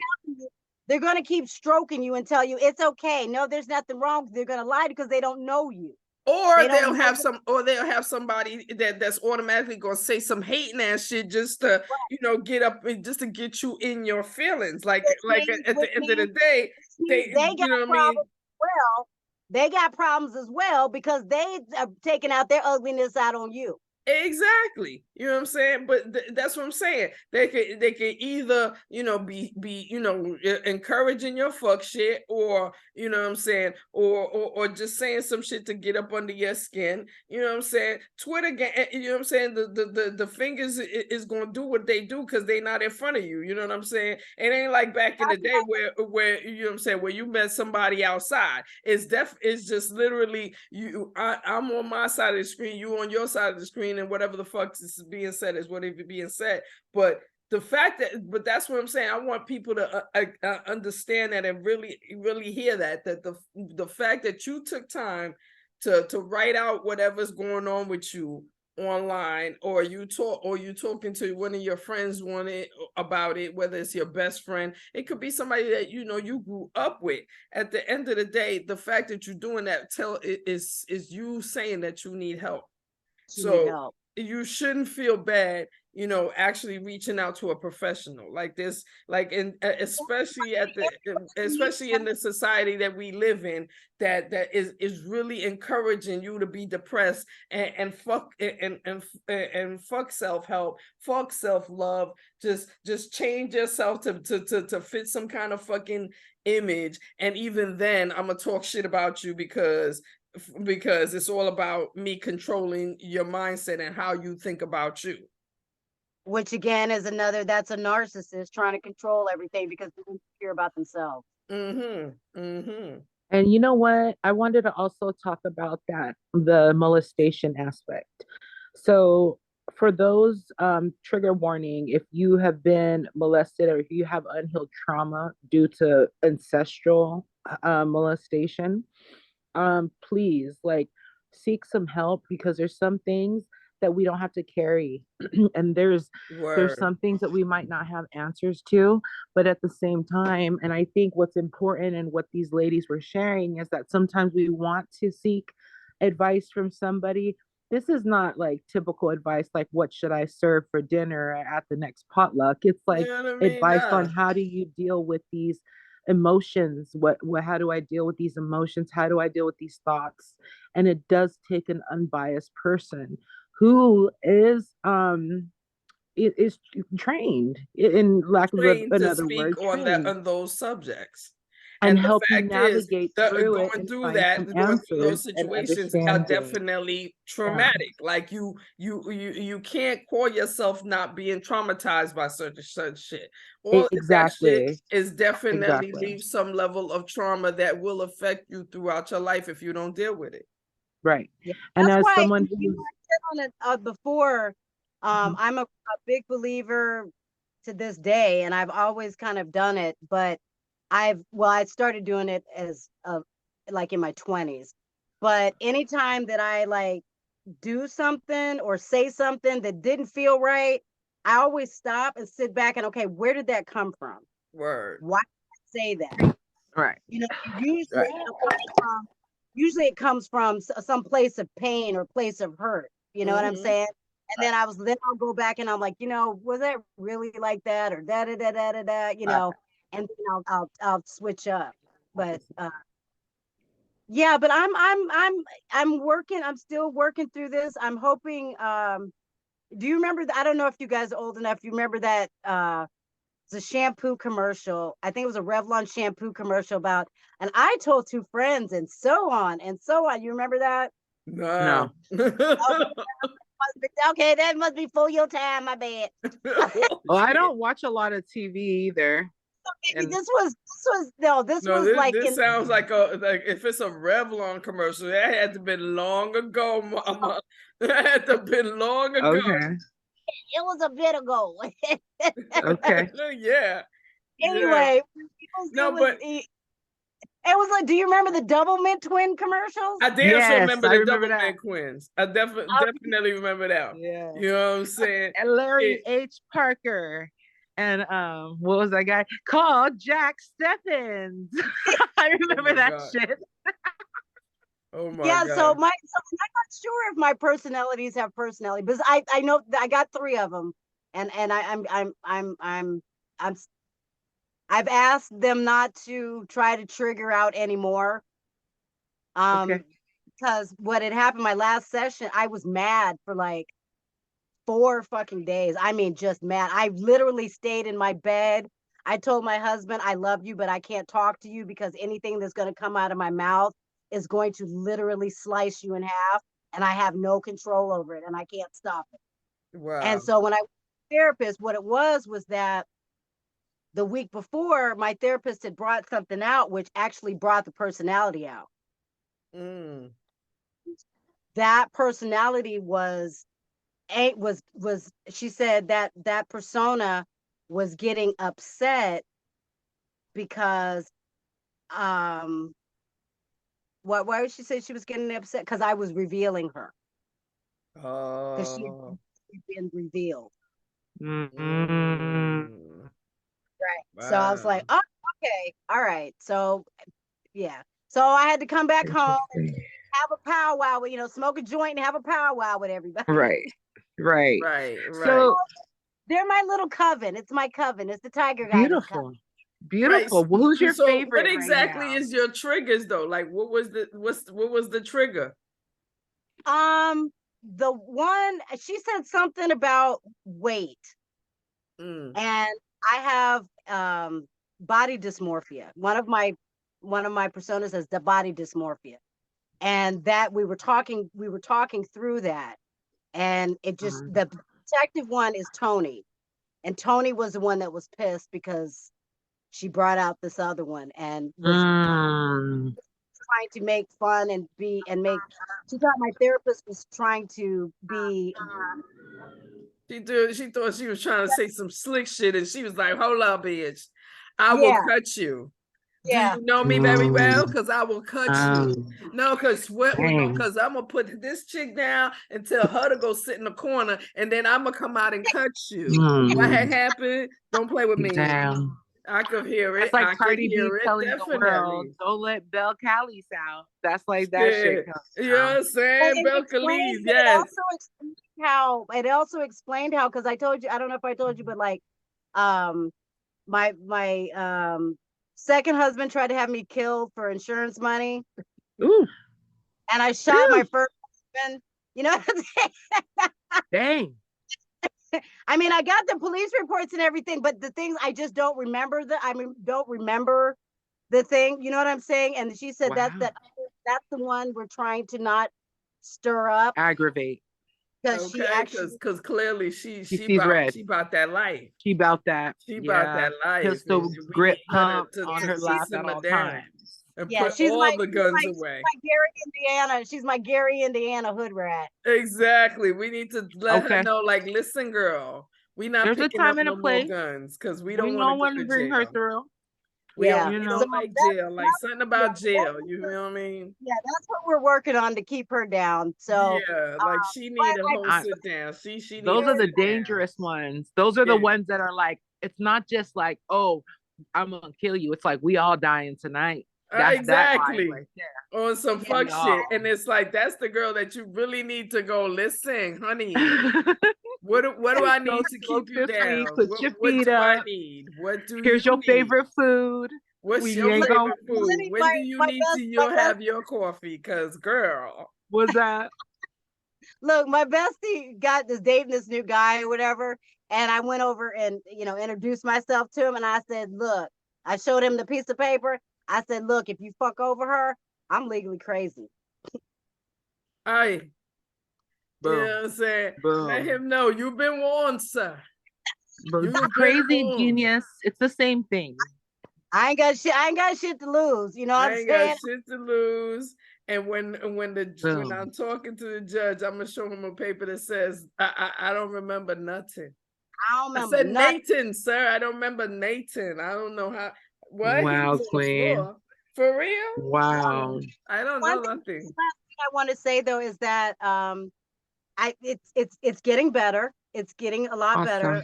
S5: They're gonna keep stroking you and tell you it's okay. No, there's nothing wrong. They're gonna lie because they don't know you.
S4: Or they'll have somebody that's automatically gonna say some hating ass shit just to get up, just to get you in your feelings. Like at the end of the day, they got
S5: problems. Well, they got problems as well, because they are taking out their ugliness out on you.
S4: Exactly. You know what I'm saying? But that's what I'm saying. They could either, be encouraging your fuck shit, or, you know what I'm saying, or just saying some shit to get up under your skin. You know what I'm saying? Twitter, you know what I'm saying? The fingers is going to do what they do because they're not in front of you. You know what I'm saying? It ain't like back in the day where you know what I'm saying, where you met somebody outside. It's just literally I'm on my side of the screen, you on your side of the screen, and whatever the fuck is being said is what is being said. But the fact but that's what I'm saying. I want people to understand that and really, really hear that the fact that you took time to write out whatever's going on with you online, or you talking to one of your friends about it, whether it's your best friend, it could be somebody that you grew up with. At the end of the day, the fact that you're doing that is you saying that you need help. So you shouldn't feel bad, actually reaching out to a professional like this, especially in the society that we live in, that is really encouraging you to be depressed and fuck self-help, fuck self-love, just change yourself to fit some kind of fucking image. And even then, I'm gonna talk shit about you because it's all about me controlling your mindset and how you think about you.
S5: Which again is that's a narcissist trying to control everything because they don't care about themselves.
S1: And you know what? I wanted to also talk about the molestation aspect. So for those, trigger warning, if you have been molested or if you have unhealed trauma due to ancestral molestation, please seek some help, because there's some things that we don't have to carry. And there's some things that we might not have answers to, but at the same time, and I think what's important and what these ladies were sharing is that sometimes we want to seek advice from somebody. This is not typical advice like what should I serve for dinner at the next potluck. It's advice on how do you deal with these emotions, how do I deal with these emotions, how do I deal with these thoughts. And it does take an unbiased person who is trained, in lack of another word,
S4: on those subjects,
S1: and help you navigate through it.
S4: Going through those situations are definitely traumatic. You can't call yourself not being traumatized by such shit. That shit is definitely leave some level of trauma that will affect you throughout your life if you don't deal with it.
S1: Right. Yeah. And as someone
S5: who said on it before, I'm a big believer to this day, and I've always kind of done it, but I started doing it as in my 20s. But anytime that I do something or say something that didn't feel right, I always stop and sit back and, okay, where did that come from?
S4: Word.
S5: Why did I say that?
S1: Right.
S5: Usually it comes from some place of pain or place of hurt. You know what I'm saying? And then I'll go back and I'm like, was that really like that, or da da da da da da, and then I'll switch up. But yeah, but I'm working. I'm still working through this. I'm hoping. Do you remember? I don't know if you guys are old enough. You remember that? It's a shampoo commercial. I think it was a Revlon shampoo commercial about, and I told two friends, and so on and so on. You remember that?
S1: No.
S5: Okay, that must be for your time. My bad.
S1: Well, I don't watch a lot of TV either.
S5: And this
S4: sounds like if it's a Revlon commercial, that had to been long ago, Mama. That had to been long ago.
S1: Okay.
S5: It was a bit ago.
S1: Okay.
S4: Yeah.
S5: Anyway,
S4: yeah.
S5: It was like, do you remember the Double Mint twin commercials?
S4: I remember the Double Mint twins. I definitely remember that.
S1: Yeah.
S4: You know what I'm saying?
S1: And Larry H. Parker. And what was that guy called? Jack Steffens. I remember that shit.
S4: Oh my
S5: God. So I'm not sure if my personalities have personality, because I know that I got 3 of them, and I've asked them not to try to trigger out anymore. Because what had happened my last session, I was mad for 4 fucking days. I mean, just mad. I literally stayed in my bed. I told my husband, I love you, but I can't talk to you because anything that's going to come out of my mouth is going to literally slice you in half, and I have no control over it, and I can't stop it.
S4: Wow.
S5: And so when I went to the therapist, what it was that the week before, my therapist had brought something out, which actually brought the personality out. That personality was she said that persona was getting upset because why would she say she was getting upset? Because I was revealing her. Because she had been revealed.
S1: Mm-hmm.
S5: Right.
S4: Wow.
S5: So I was like, oh, okay, all right. So yeah. So I had to come back home and have a powwow with, smoke a joint and have a powwow with everybody.
S1: Right.
S4: Right.
S1: So
S5: they're my little coven. It's my coven. It's the Tiger Guy.
S1: beautiful.
S4: Right.
S1: Well, who's your
S4: So
S1: favorite?
S4: what exactly is your triggers though? Like what was the trigger?
S5: The one, she said something about weight. And I have body dysmorphia. One of my personas has the body dysmorphia. And that we were talking through that. And it just the detective one is Tony. And Tony was the one that was pissed because she brought out this other one and was trying to make fun and make. She thought my therapist was trying to be.
S4: She thought she was trying to say some slick shit, and she was like, "Hold up, bitch, I will cut you."
S5: Yeah.
S4: Do you know me very well? Because I will cut you. No, because I'm gonna put this chick down and tell her to go sit in the corner, and then I'm gonna come out and cut you. What had happened? Don't play with me.
S1: Damn.
S4: I could hear it.
S1: That's like Cardi B telling the world, don't let Belle Callis out. That's like that shit.
S4: You know what I'm saying? Belle Callis, yes.
S5: It also explained how, because I told you, I don't know if I told you, but like, my second husband tried to have me killed for insurance money.
S1: Ooh.
S5: And I shot my first husband. You know what I'm saying?
S1: Dang.
S5: I mean, I got the police reports and everything, but the things I just don't remember don't remember the thing. You know what I'm saying? And she said that's the one we're trying to not stir up,
S1: aggravate.
S4: Because clearly she about that life.
S1: She about that.
S4: She about that life.
S1: Pistol grip pump on her lap at all times.
S4: And put all the guns away.
S5: She's my Gary, Indiana hood rat.
S4: Exactly. We need to let her know, like, listen, girl, we not
S1: There's
S4: picking
S1: a time
S4: up
S1: and
S4: no
S1: a place.
S4: more guns because we don't want to
S1: bring her through.
S4: We don't like jail. Like something about jail. You know what I mean?
S5: Yeah, that's what we're working on to keep her down. So
S4: like she need a whole sit down. She
S1: those are the dangerous ones. Those are the ones that are like, it's not just like, oh, I'm gonna kill you. It's like we all dying tonight. That's
S4: exactly.
S1: That right there.
S4: On some fuck shit. And it's like, that's the girl that you really need to go, listen, honey. What do I need to keep you down?
S1: Put your feet
S4: up.
S1: I
S4: need? What do
S1: Here's your favorite food.
S4: What's your favorite food? When do you need to have your coffee? Because girl.
S1: What's that?
S5: Look, my bestie is dating this new guy or whatever. And I went over and, introduced myself to him. And I said, look, I showed him the piece of paper. I said, look, if you fuck over her, I'm legally crazy.
S4: Aye. You know what I'm saying? Let him know you've been warned, sir.
S1: Crazy genius. It's the same thing.
S5: I ain't got shit to lose. You know what I'm saying?
S4: I ain't got shit to lose. And when I'm talking to the judge, I'm gonna show him a paper that says I don't remember nothing.
S5: I don't remember.
S4: I said nothing. Nathan, sir. I don't remember Nathan. I don't know how. What?
S1: Wow, Queen.
S4: For real?
S1: Wow.
S4: I don't know nothing.
S5: The last thing I want to say though is that it's getting better. It's getting a lot better.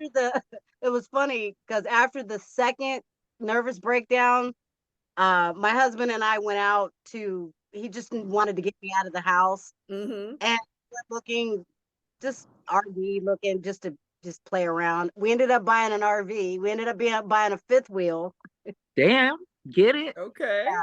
S5: It was funny because after the second nervous breakdown, my husband and I went out he just wanted to get me out of the house. And looking, just RV looking, just to play around. We ended up buying an RV. We ended up buying a fifth wheel.
S1: Damn, get it?
S4: Okay. Yeah.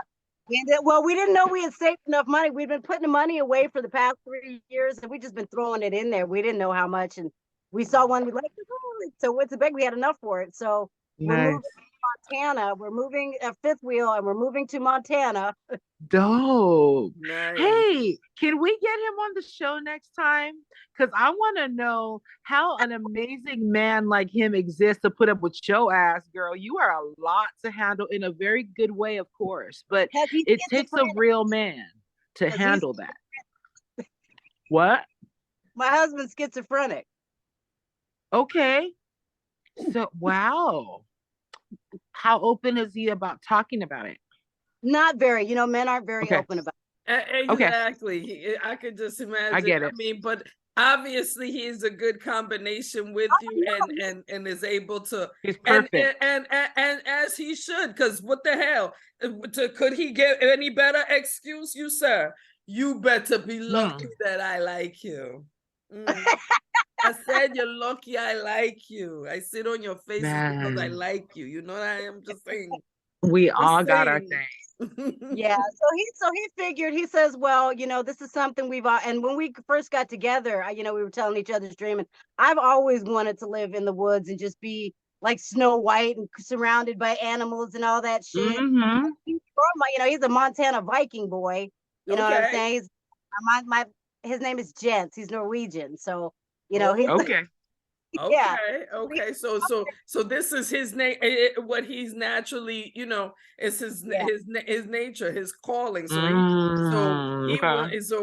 S5: We didn't know we had saved enough money. We'd been putting the money away for the past 3 years, and we just been throwing it in there. We didn't know how much, and we saw one. We like, oh, so what's the bag? We had enough for it. So we're moving to Montana. We're moving a fifth wheel, and we're moving to Montana.
S1: Dope.
S4: Nice.
S1: Hey, can we get him on the show next time? Because I want to know how an amazing man like him exists to put up with your ass, girl. You are a lot to handle in a very good way, of course, but it takes a real man to handle that. What?
S5: My husband's schizophrenic.
S1: Okay. So, wow. How open is he about talking about it?
S5: Not very. Men aren't very
S1: Okay.
S5: open about
S4: Exactly. I could just imagine.
S1: I get it.
S4: mean, but obviously he's a good combination with you and is able to
S1: He's perfect.
S4: and as he should, because what the hell? Could he get any better excuse? You, sir, you better be lucky that I like you. I said you're lucky I like you. I sit on your face because I like you. You know what I am just saying.
S1: We all got our thing.
S5: Yeah. So he figured, he says, well, this is something we've and when we first got together, we were telling each other's dream, and I've always wanted to live in the woods and just be like Snow White and surrounded by animals and all that shit.
S1: Mm-hmm.
S5: He's from, he's a Montana Viking boy. You know what I'm saying? He's his name is Jens. He's Norwegian. So, he's
S1: okay.
S5: Yeah.
S4: Okay. So this is his name. What he's naturally, is his nature, his calling. So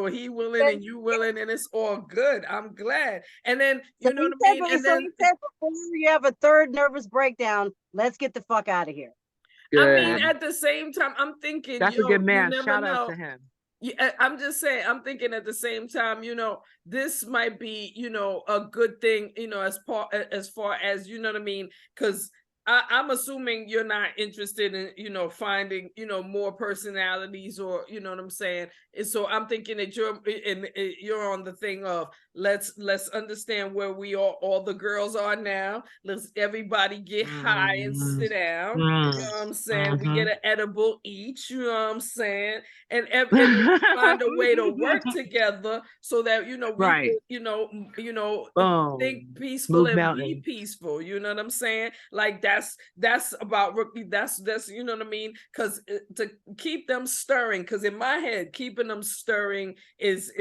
S4: he willing and you willing, and it's all good. I'm glad. And then you know what I mean. And then
S5: he said, before you have a third nervous breakdown, let's get the fuck out of here.
S4: Good. I mean, at the same time, I'm thinking
S1: that's a good man. Shout out to him.
S4: Yeah, I'm just saying, I'm thinking at the same time, this might be, a good thing, as far as, you know what I mean? Because I'm assuming you're not interested in, finding, more personalities, or, you know what I'm saying? And so I'm thinking that you're on the thing of let's understand where all the girls are now. Let's everybody get high and sit down. You know what I'm saying? We get an edible each, you know what I'm saying? And find a way to work together so that, we think peaceful and be peaceful. You know what I'm saying? Like that's about rookie. That's you know what I mean? Because to keep them stirring, because in my head, keeping them stirring is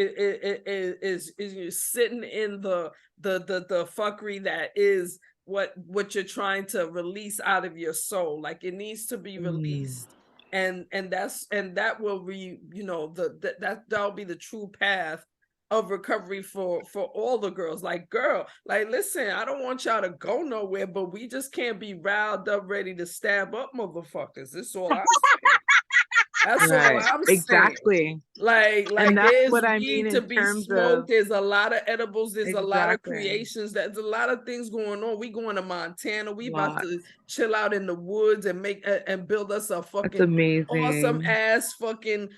S4: sitting in the fuckery that is what you're trying to release out of your soul. Like it needs to be released. And that will be, that'll be the true path of recovery for all the girls. Like, listen, I don't want y'all to go nowhere, but we just can't be riled up, ready to stab up motherfuckers. That's all I'm saying. That's all I'm saying.
S1: Exactly.
S4: Like
S1: and that's
S4: there's
S1: what I
S4: weed
S1: mean
S4: to
S1: in
S4: be
S1: terms
S4: smoked.
S1: of,
S4: there's a lot of edibles. There's a lot of
S1: Exactly.
S4: creations. There's a lot of things going on. We going to Montana. We
S1: Lot.
S4: about to chill out in the woods and make and build us a
S1: That's
S4: fucking
S1: amazing.
S4: awesome ass fucking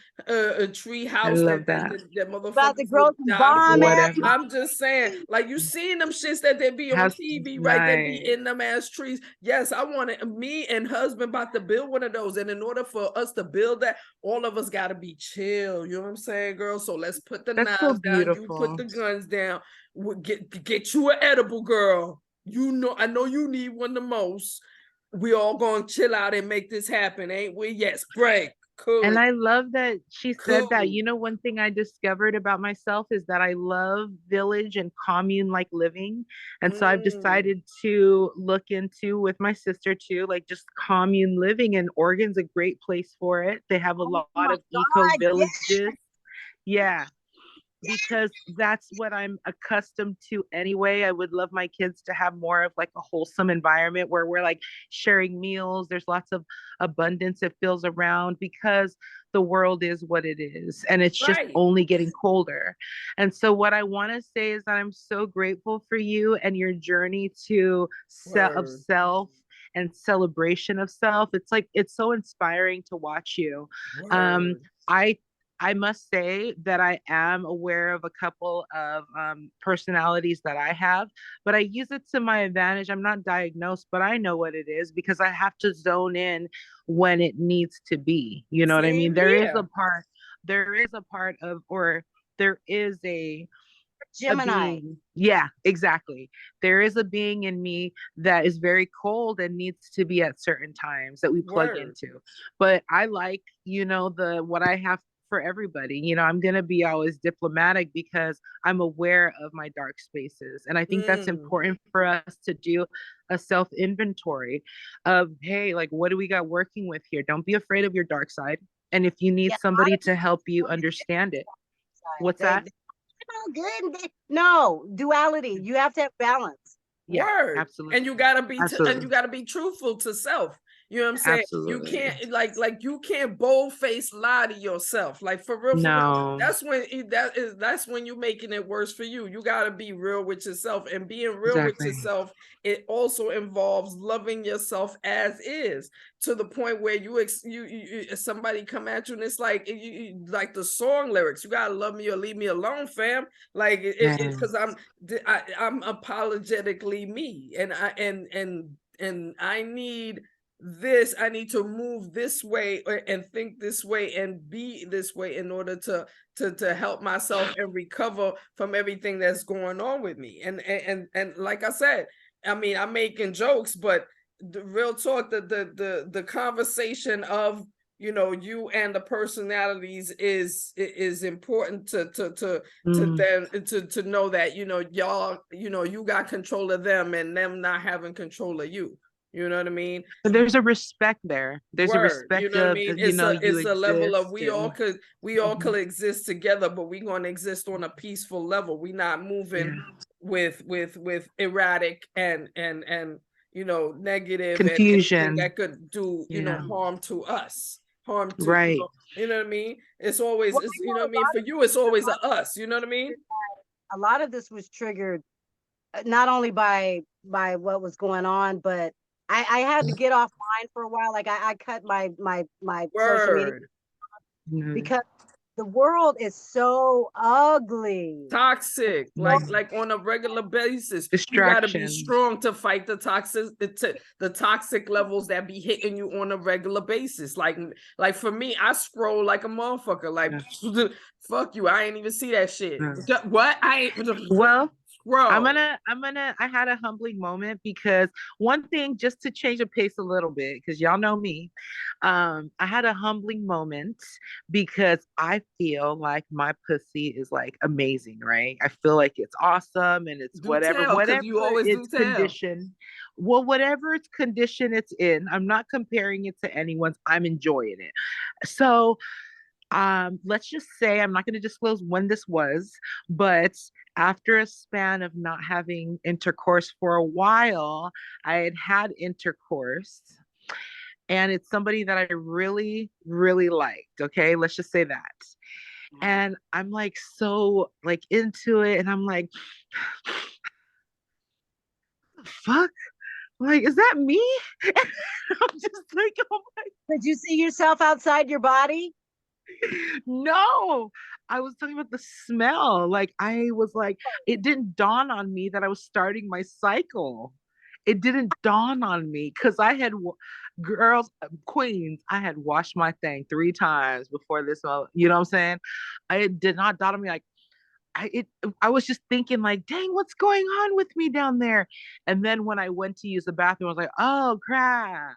S4: tree house.
S1: I love that.
S5: About to grow some bomb ass.
S4: I'm just saying, like you seen them shits that they be on TV, right? They be in them ass trees. Yes, I wanted me and husband about to build one of those, and in order for us to build that, all of us got to be chill. You know what I'm saying, girl? So let's put the knives down. You put the guns down. Get you an edible, girl. I know you need one the most. We all gonna chill out and make this happen, ain't we? Yes, break. Cool.
S1: And I love that she said that. One thing I discovered about myself is that I love village and commune-like living. And so I've decided to look into, with my sister too, like just commune living, and Oregon's a great place for it. They have a lot of eco-villages. Yeah. Because that's what I'm accustomed to anyway. I would love my kids to have more of like a wholesome environment where we're like sharing meals. There's lots of abundance that feels around, because the world is what it is, and it's just only getting colder. And so what I want to say is that I'm so grateful for you and your journey to of self and celebration of self. It's like, it's so inspiring to watch you. I must say that I am aware of a couple of personalities that I have, but I use it to my advantage. I'm not diagnosed, but I know what it is, because I have to zone in when it needs to be. You know what I mean? There is a part of, or there is a Gemini. Yeah, exactly. There is a being in me that is very cold and needs to be at certain times that we plug into. But I like, what I have for everybody. I'm going to be always diplomatic because I'm aware of my dark spaces. And I think that's important for us to do a self inventory of, hey, like, what do we got working with here? Don't be afraid of your dark side. And if you need somebody to help you understand it, what's that?
S5: all good. No, duality. You have to have balance.
S1: Yeah,
S4: Word.
S1: absolutely.
S4: And you gotta be
S1: Absolutely.
S4: and you gotta be truthful to self. You know what I'm saying? You
S1: Absolutely.
S4: can't like you can't bold-faced lie to yourself. Like for real,
S1: No.
S4: that's when you're making it worse for you. You gotta be real with yourself, and being real with
S1: Exactly.
S4: yourself, it also involves loving yourself as is, to the point where you somebody come at you and it's like like the song lyrics, you gotta love me or leave me alone, fam. Like because I'm apologetically me, and I need this. I need to move this way and think this way and be this way in order to help myself and recover from everything that's going on with me. And like I said, I mean, I'm making jokes, but the real talk, the conversation of, you know, you and the personalities is important to know that, you know, y'all, you know, you got control of them and them not having control of you. You know what I mean?
S1: But there's a respect there. There's a respect
S4: You know what I mean?
S1: you know,
S4: It's a level of we all
S1: Mhm.
S4: could exist together, but we're going to exist on a peaceful level. We're not moving with erratic and you know, negative
S1: Confusion.
S4: and that could do, you know, harm to us. Harm to
S1: Right.
S4: you know what I mean? It's always
S5: Well,
S4: you know what I mean? For you, it's always a us, you know what I mean?
S5: A lot of this was triggered not only by what was going on, but I had to get offline for a while. Like I cut my social media
S1: Mhm.
S5: because the world is so ugly.
S4: Toxic, like on a regular basis. You got to be
S1: Distractions.
S4: strong to fight the toxic levels that be hitting you on a regular basis. Like for me, I scroll like a motherfucker. Like fuck you, I ain't even see that shit. What? I ain't.
S1: Well,
S4: Bro,
S1: I had a humbling moment because one thing, just to change the pace a little bit, because y'all know me, I had a humbling moment because I feel like my pussy is like amazing, right? I feel like it's awesome and it's whatever
S4: you always
S1: its
S4: do tell.
S1: condition. Well, whatever its condition it's in, I'm not comparing it to anyone's. I'm enjoying it. So let's just say, I'm not going to disclose when this was, but after a span of not having intercourse for a while, I had intercourse, and it's somebody that I really, really liked. Okay, let's just say that. And I'm like so like into it, and I'm like, fuck. I'm like, is that me? And I'm just like, oh my.
S5: Did you see yourself outside your body?
S1: No, I was talking about the smell. Like, I was like, it didn't dawn on me that I was starting my cycle. It didn't dawn on me because I had girls, queens, I had washed my thing 3 times before this. You know what I'm saying? It did not dawn on me. Like, I was just thinking, like, dang, what's going on with me down there? And then when I went to use the bathroom, I was like, oh crap.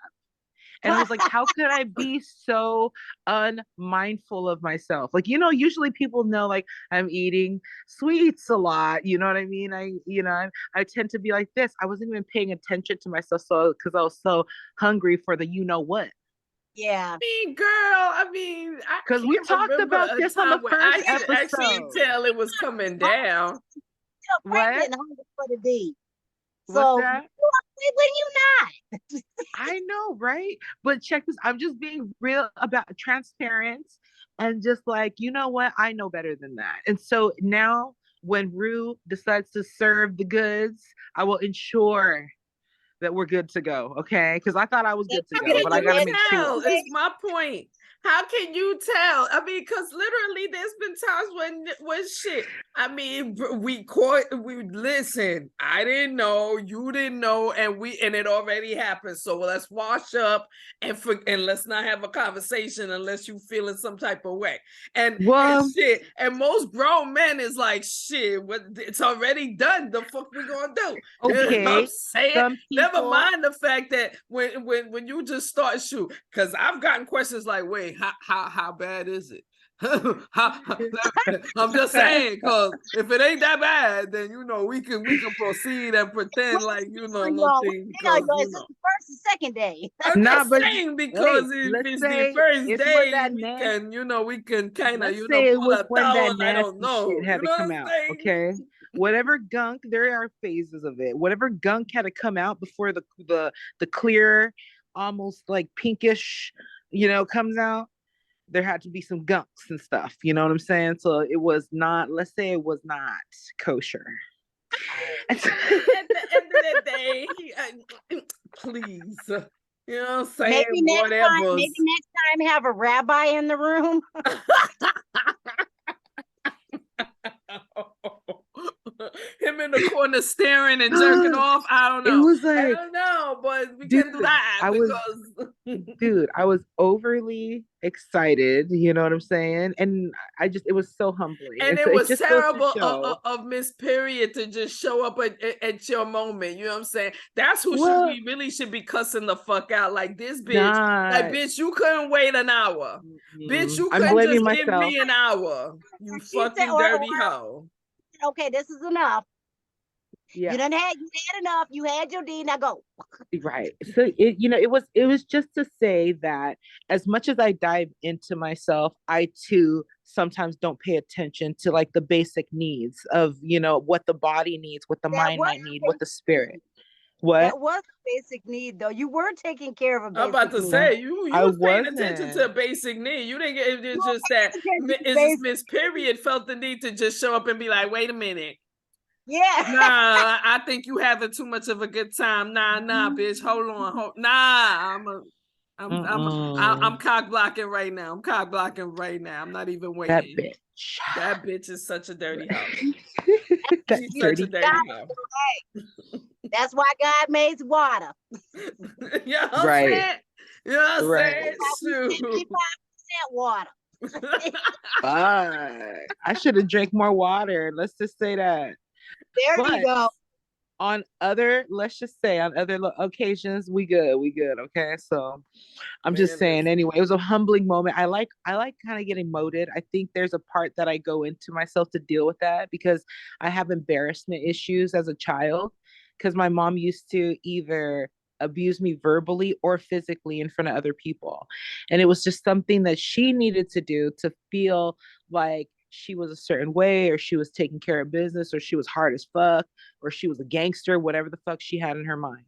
S1: And I was like, how could I be so unmindful of myself? Like, you know, usually people know like I'm eating sweets a lot. You know what I mean? I tend to be like this. I wasn't even paying attention to myself because I was so hungry for the you know what.
S5: Yeah.
S4: I mean, girl, I mean,
S1: because we talked about this on the first episode.
S4: Actually tell it was coming down.
S5: What? For the D.
S1: What's
S5: So
S1: that?
S5: when you not?
S1: I know, right? But check this. I'm just being real about transparent and just like, you know what? I know better than that. And so now when Rue decides to serve the goods, I will ensure that we're good to go. Okay. Because I thought I was good to go, but I got to make sure.
S4: It's my point. How can you tell? I mean, because literally there's been times when shit. I mean, we listen. I didn't know, you didn't know, and it already happened. So let's wash up and let's not have a conversation unless you feeling some type of way. And shit. And most grown men is like, shit, it's already done. The fuck we gonna do?
S1: Okay.
S4: You know I'm saying? Never mind the fact that when you just start shoot, because I've gotten questions like, wait, how bad is it? I'm just saying, because if it ain't that bad, then we can proceed and pretend like nothing. Because
S5: it's the first and second day.
S4: I'm
S1: Nah,
S4: just
S1: but
S4: saying, because if
S1: let's
S4: it's the
S1: say
S4: first
S1: it's when
S4: day,
S1: that
S4: we can kind of
S1: let's say it
S4: pull
S1: was
S4: a
S1: when that
S4: thought. I don't
S1: nasty
S4: know.
S1: shit had to
S4: What
S1: come
S4: I'm
S1: out.
S4: saying?
S1: Okay. Whatever gunk, there are phases of it. Whatever gunk had to come out before the clear, almost like pinkish, comes out. There had to be some gunks and stuff. You know what I'm saying? So it was not. Let's say it was not kosher.
S4: At the end of the day, please. You know what I'm saying?
S5: Maybe next time have a rabbi in the room.
S4: Him in the corner staring and jerking off. I don't know.
S1: It was like,
S4: I don't know, but we can do that
S1: I was overly excited. You know what I'm saying? And it was so humbling.
S4: And
S1: so
S4: it was
S1: just
S4: terrible of Miss Period to just show up at your moment. You know what I'm saying? That's who we really should be cussing the fuck out. Like this bitch. Like, bitch, you couldn't wait an hour. Bitch, you couldn't just give me an hour. You fucking dirty hoe.
S5: Okay, this is enough.
S1: Yeah.
S5: You had enough. You had your D. Now go.
S1: Right. So it was just to say that as much as I dive into myself, I too sometimes don't pay attention to like the basic needs of what the body needs, what the mind might need, what the spirit. What?
S5: That was a basic need, though. You were taking care of a basic need.
S4: I'm about to say, you was paying attention to a basic need. You didn't get it's just that Miss Period felt the need to just show up and be like, wait a minute.
S5: Yeah.
S4: Nah, I think you having too much of a good time. Nah, bitch. Hold on. Nah, I'm cock blocking right now. I'm not even waiting. That bitch is such a dirty hoe. She's such a dirty hoe.
S5: That's why God made water.
S4: You know what I'm saying? You know what I'm saying?
S5: 55% water.
S1: I should have drank more water. Let's just say that.
S5: There you go.
S1: On other occasions, we good. Okay. So I'm just saying anyway, it was a humbling moment. I like kind of getting moted. I think there's a part that I go into myself to deal with that because I have embarrassment issues as a child because my mom used to either abuse me verbally or physically in front of other people. And it was just something that she needed to do to feel like she was a certain way, or she was taking care of business, or she was hard as fuck, or she was a gangster, whatever the fuck she had in her mind.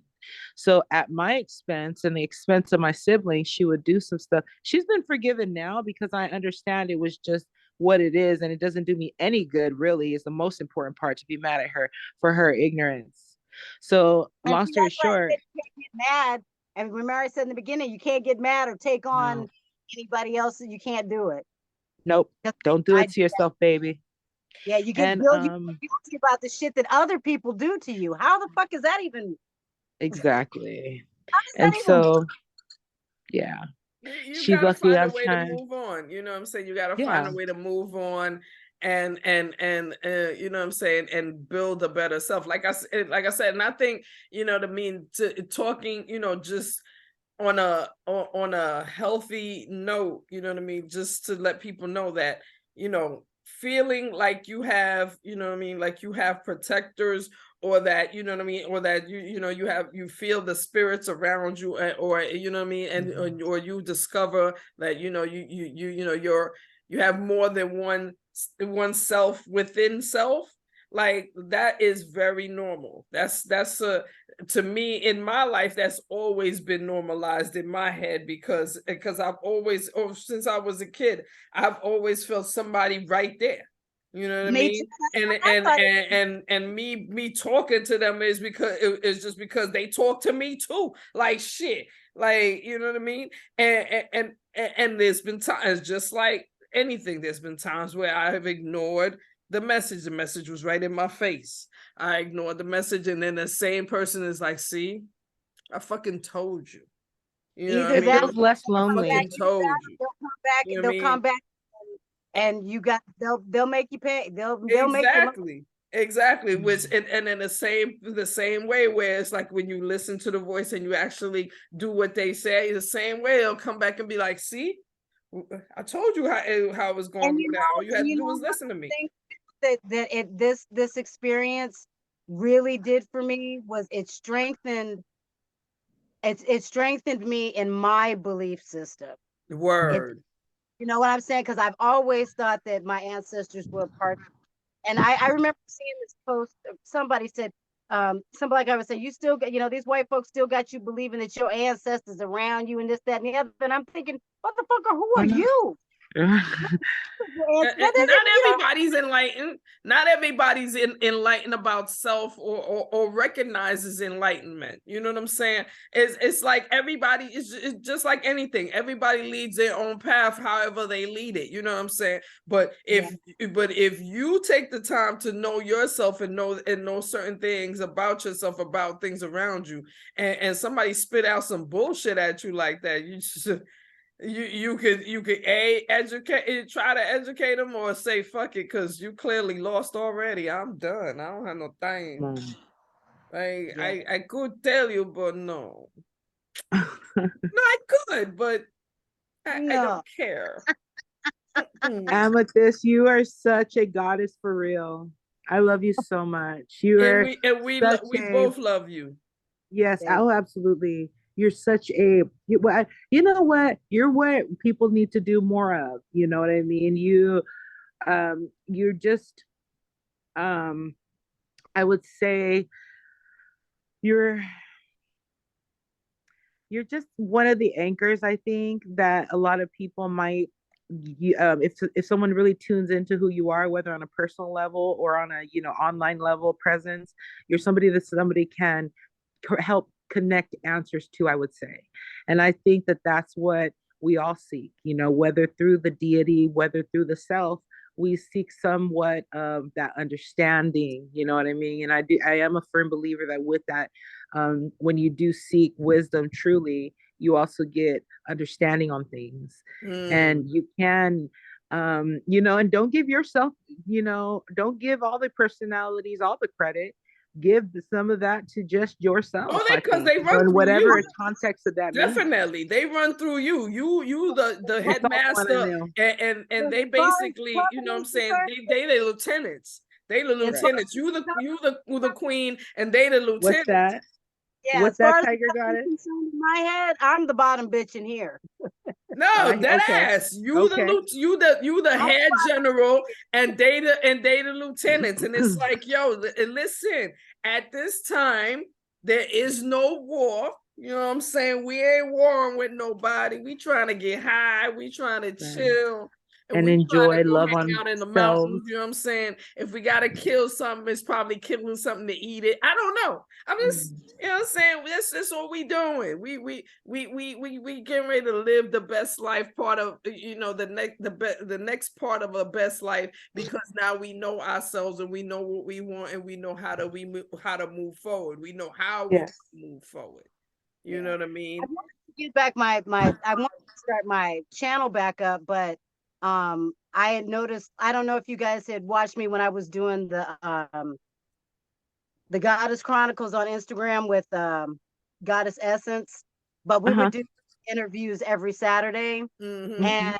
S1: So at my expense and the expense of my siblings, she would do some stuff. She's been forgiven now because I understand it was just what it is, and it doesn't do me any good, really, is the most important part, to be mad at her for her ignorance. So long story short,
S5: you can't get mad. And remember I said in the beginning, you can't get mad or take on anybody else, you can't do it.
S1: Nope. Don't do it to yourself, baby.
S5: Yeah, you get guilty about the shit that other people do to you. How the fuck is that even?
S1: Exactly. And so, yeah.
S4: She's lucky. I'm trying to move on. You know what I'm saying? You got to find a way to move on and you know what I'm saying, and build a better self. Like I said, and I think, talking, just on a healthy note, you know what I mean, just to let people know that, feeling like you have, like you have protectors, or that, you know what I mean, or that you feel the spirits around you, or you know what I mean, and or you discover that you have more than one self within self. Like, that is very normal. That's to me, in my life, that's always been normalized in my head, because I've always, since I was a kid, I've always felt somebody right there. You know what I mean? And me talking to them is because it's just because they talk to me too. Like shit. Like, you know what I mean? And there's been times, just like anything, there's been times where I have ignored the message. The message was right in my face. I ignored the message, and then the same person is like, see, I fucking told you. You know,
S1: it feels less lonely.
S4: I told you.
S5: They'll come back and they'll make you pay. They'll
S4: Exactly. Which and in the same way, where it's like when you listen to the voice and you actually do what they say, the same way they'll come back and be like, see, I told you how it was going to go down. All you had to do was listen to me.
S5: This experience really did for me was it strengthened me in my belief system.
S4: Word.
S5: You know what I'm saying? Because I've always thought that my ancestors were part. And I remember seeing this post. Somebody said, somebody like I would say, you still got, these white folks still got you believing that your ancestors around you and this, that, and the other. And I'm thinking, motherfucker, who are you?
S4: Not everybody's enlightened. Not everybody's enlightened about self or recognizes enlightenment. You know what I'm saying? It's like everybody is just like anything. Everybody leads their own path, however they lead it. You know what I'm saying? But if you take the time to know yourself and know certain things about yourself, about things around you, and somebody spit out some bullshit at you like that, you could educate, try to educate them, or say fuck it, because you clearly lost already. I'm done. I don't have no thing. I could tell you, but no. No, I could, but I don't care.
S1: Amethyst, you are such a goddess for real. I love you so much.
S4: We both love you.
S1: Yes, oh, absolutely. You're such a, you know what? You're what people need to do more of. You know what I mean? You're just, I would say you're just one of the anchors, I think, that a lot of people might, if someone really tunes into who you are, whether on a personal level or on a, online level presence, you're somebody that somebody can help connect answers to, I would say. And I think that that's what we all seek, whether through the deity, whether through the self, we seek somewhat of that understanding, you know what I mean? And I am a firm believer that with that, when you do seek wisdom truly, you also get understanding on things. And you can, and don't give yourself, don't give all the personalities all the credit. Give some of that to just yourself.
S4: Oh, because they run through
S1: whatever
S4: you.
S1: Context of that.
S4: Definitely,
S1: means.
S4: they run through you. You the headmaster, and they basically, you know what I'm saying? They the lieutenants. They the lieutenants. You the queen, and they the lieutenants.
S1: What's that?
S5: Yeah,
S1: what's that, Tiger Goddess?
S5: In my head, I'm the bottom bitch in here.
S4: No, ass. You the head general, and they the lieutenants. And it's like, yo, listen, at this time, there is no war. You know what I'm saying? We ain't warring with nobody. We trying to get high. We trying to chill.
S1: And enjoy, love on
S4: out in the mountains. You know what I'm saying? If we gotta kill something, it's probably killing something to eat it. I don't know. I'm just, you know what I'm saying? That's what we doing. We getting ready to live the best life part of, the next part of a best life, because now we know ourselves and we know what we want and we know how to move forward. We know how we move forward. You know what I mean?
S5: I want to get back I want to start my channel back up, but I had noticed, I don't know if you guys had watched me when I was doing the Goddess Chronicles on Instagram with Goddess Essence, but we would do interviews every Saturday. And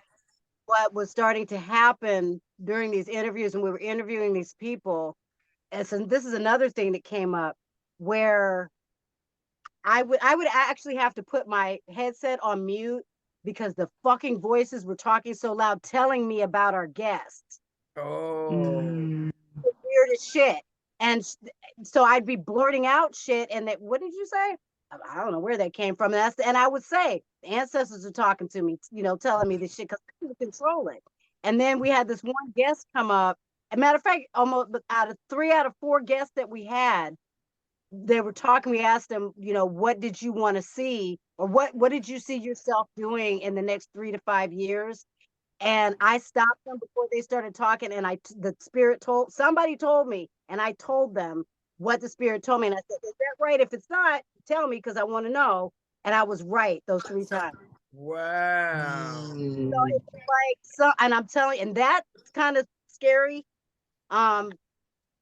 S5: what was starting to happen during these interviews, and we were interviewing these people, and so this is another thing that came up, where I would actually have to put my headset on mute because the fucking voices were talking so loud, telling me about our guests.
S4: Oh,
S5: weird as shit. And so I'd be blurting out shit, and what did you say? I don't know where that came from. And I would say, the ancestors are talking to me, telling me this shit, because they could control it. And then we had this one guest come up. As a matter of fact, almost out of 3 out of 4 guests that we had, they were talking. We asked them, what did you want to see, or what did you see yourself doing in the next 3 to 5 years? And I stopped them before they started talking, and the spirit somebody told me, and I told them what the spirit told me, and I said, is that right? If it's not, tell me, because I want to know. And I was right those 3 times.
S4: Wow.
S5: So it's like, and I'm telling you, and that's kind of scary,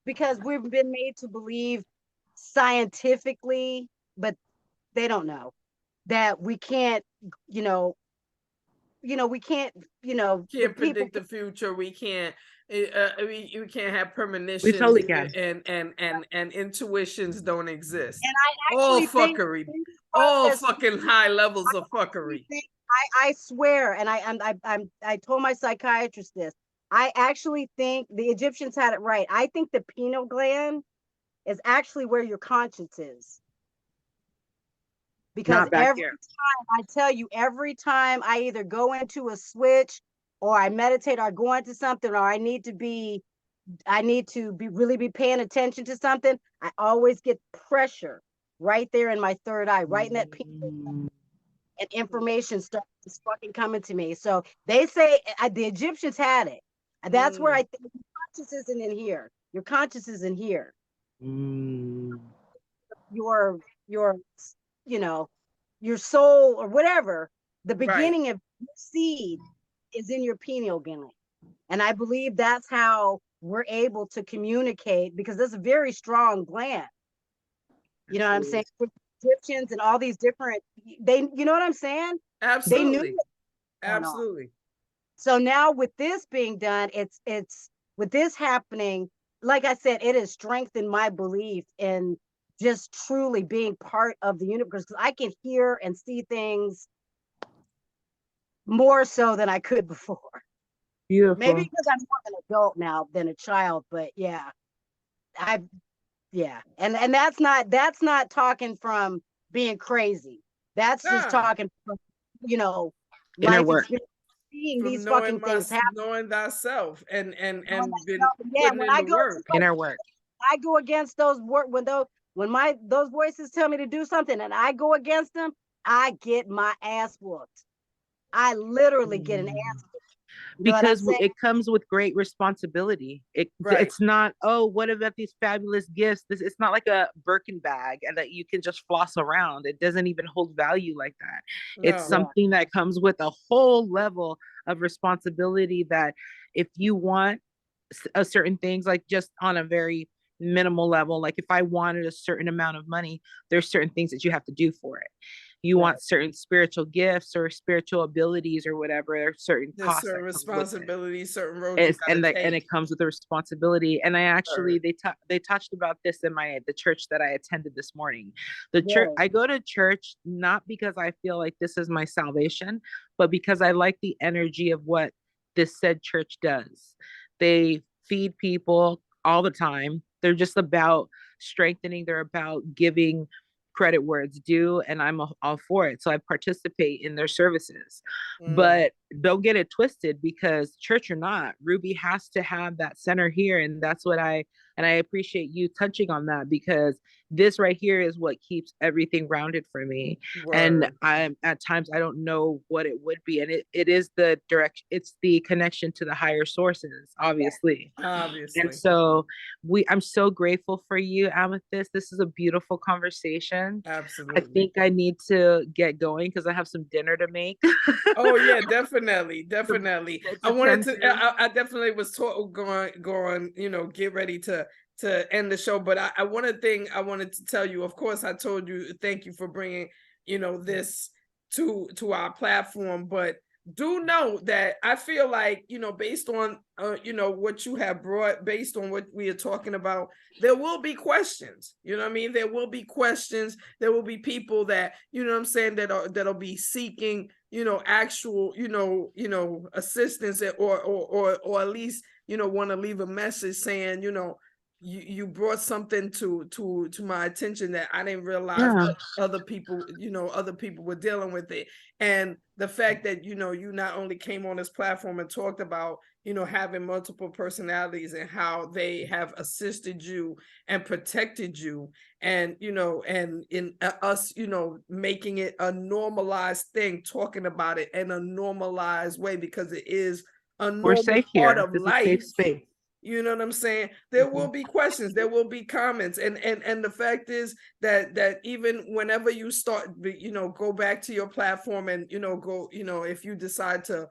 S5: because we've been made to believe scientifically, but they don't know that we can't, we can't,
S4: Can't
S5: people.
S4: predict the future. We can't. We can't have
S1: We
S4: premonitions,
S1: totally can.
S4: and intuitions don't exist.
S5: And I
S4: All
S5: actually think
S4: fuckery.
S5: this
S4: All
S5: process,
S4: fucking high levels of
S5: I
S4: fuckery.
S5: think, I swear, and I told my psychiatrist this. I actually think the Egyptians had it right. I think the pineal gland is actually where your conscience is. Because
S1: Not back
S5: every
S1: here.
S5: time, I tell you, every time I either go into a switch or I meditate or go into something, or I need to be really be paying attention to something, I always get pressure right there in my third eye, right in that pineal gland, and information starts fucking coming to me. So they say the Egyptians had it. And that's where I think your conscious isn't in here. Your conscious is in here.
S1: Mm.
S5: Your your soul or whatever, the beginning of your seed is in your pineal gland. And I believe that's how we're able to communicate, because that's a very strong gland. You know what I'm saying? With Egyptians and all these different, you know what I'm saying?
S4: Absolutely.
S5: They knew.
S4: Absolutely.
S5: So now with this being done, it's with this happening, like I said, it has strengthened my belief in just truly being part of the universe, because I can hear and see things more so than I could before.
S1: Beautiful.
S5: Maybe because I'm more of an adult now than a child, but yeah. And that's not talking from being crazy. That's just talking from,
S1: Inner
S5: life
S1: work.
S5: experience, seeing
S4: From
S5: these fucking things happen.
S4: knowing thyself and been
S5: Yeah,
S4: putting
S5: when
S4: in
S5: I
S4: the
S5: go
S4: work.
S1: Inner work.
S5: I go against those when those voices tell me to do something and I go against them, I get my ass whooped. I literally get an ass whooped. You know what I'm
S1: Because
S5: saying?
S1: it comes with great responsibility. It's not, oh, what about these fabulous gifts? It's not like a Birkin bag and that you can just floss around. It doesn't even hold value like that. It's something that comes with a whole level of responsibility, that if you want a certain things, like just on a very minimal level, like if I wanted a certain amount of money, there's certain things that you have to do for it. You want certain spiritual gifts or spiritual abilities or whatever, or certain costs,
S4: certain responsibilities, certain roles
S1: you gotta take. And it comes with a responsibility. And I actually they touched about this in the church that I attended this morning. I go to church not because I feel like this is my salvation, but because I like the energy of what this said church does. They feed people all the time. They're just about strengthening. They're about giving credit where it's due, and I'm all for it. So I participate in their services. But don't get it twisted, because church or not, Ruby has to have that center here. And that's what I appreciate you touching on that, because this right here is what keeps everything rounded for me. And I'm at times I don't know what it would be. And it is the direction, it's the connection to the higher sources, obviously. And so I'm so grateful for you, Amethyst. This is a beautiful conversation.
S4: Absolutely.
S1: I think I need to get going because I have some dinner to make.
S4: Oh yeah, definitely. I definitely was going, get ready to end the show. But I wanted to tell you, of course, I told you, thank you for bringing, this to our platform. But do know that I feel like, based on, what you have brought, based on what we are talking about, there will be questions, you know what I mean? There will be questions. There will be people that, you know what I'm saying, that'll be seeking, actual, assistance, or at least, want to leave a message saying, you brought something to my attention that I didn't realize other people were dealing with it. And the fact that, you not only came on this platform and talked about, having multiple personalities and how they have assisted you and protected you, and, and in us, making it a normalized thing, talking about it in a normalized way, because it is a normal part of life.
S1: Safe space.
S4: You know what I'm saying? There will be questions, there will be comments. And the fact is that even whenever you start, go back to your platform and, go, if you decide to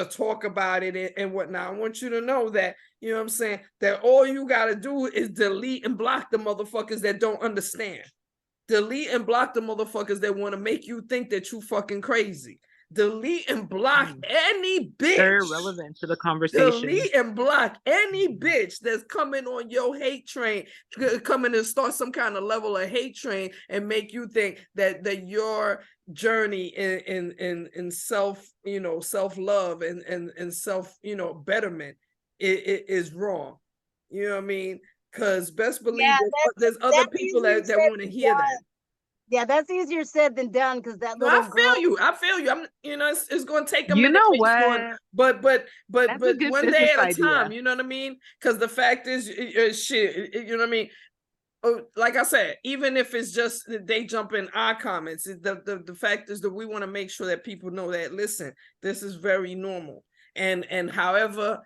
S4: talk about it and whatnot, I want you to know that, you know what I'm saying, that all you got to do is delete and block the motherfuckers that don't understand. Delete and block the motherfuckers that want to make you think that you fucking crazy. delete and block any bitch.
S1: They're irrelevant to the conversation.
S4: Delete and block any bitch that's coming on your hate train, coming to start some kind of level of hate train and make you think that your journey in self, self-love and self, betterment is wrong. You know what I mean? Because best believe there's other people that want to hear that.
S5: Yeah, that's easier said than done, because that little
S4: I feel you. I'm, it's going to take a
S1: You
S4: minute.
S1: know what?
S4: But
S1: That's a good
S4: one day at a
S1: business
S4: time.
S1: idea.
S4: You know what I mean? Because the fact is, shit. You know what I mean? Like I said, even if it's just they jump in our comments, the fact is that we want to make sure that people know that, listen, this is very normal. And however,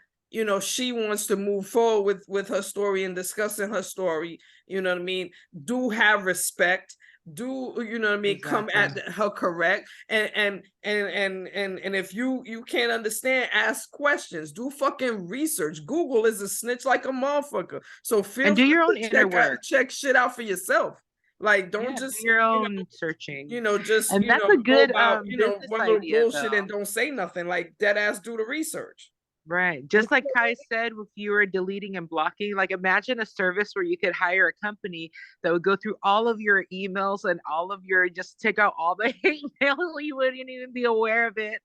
S4: she wants to move forward with her story and discussing her story, you know what I mean? Do have respect. Do you know what I mean?
S1: Exactly.
S4: Come at her correct, and if you can't understand, ask questions. Do fucking research. Google is a snitch like a motherfucker. So feel
S1: do your own
S4: free to
S1: inner work.
S4: check shit out for yourself. Like, don't just
S1: do your own searching.
S4: Just
S1: and that's a good
S4: about
S1: business
S4: one little
S1: idea,
S4: bullshit
S1: though.
S4: and don't say nothing. Like, dead ass do the research.
S1: Right. Just like Kai said, if you were deleting and blocking, like imagine a service where you could hire a company that would go through all of your emails and all of your, just take out all the hate mail. You wouldn't even be aware of it.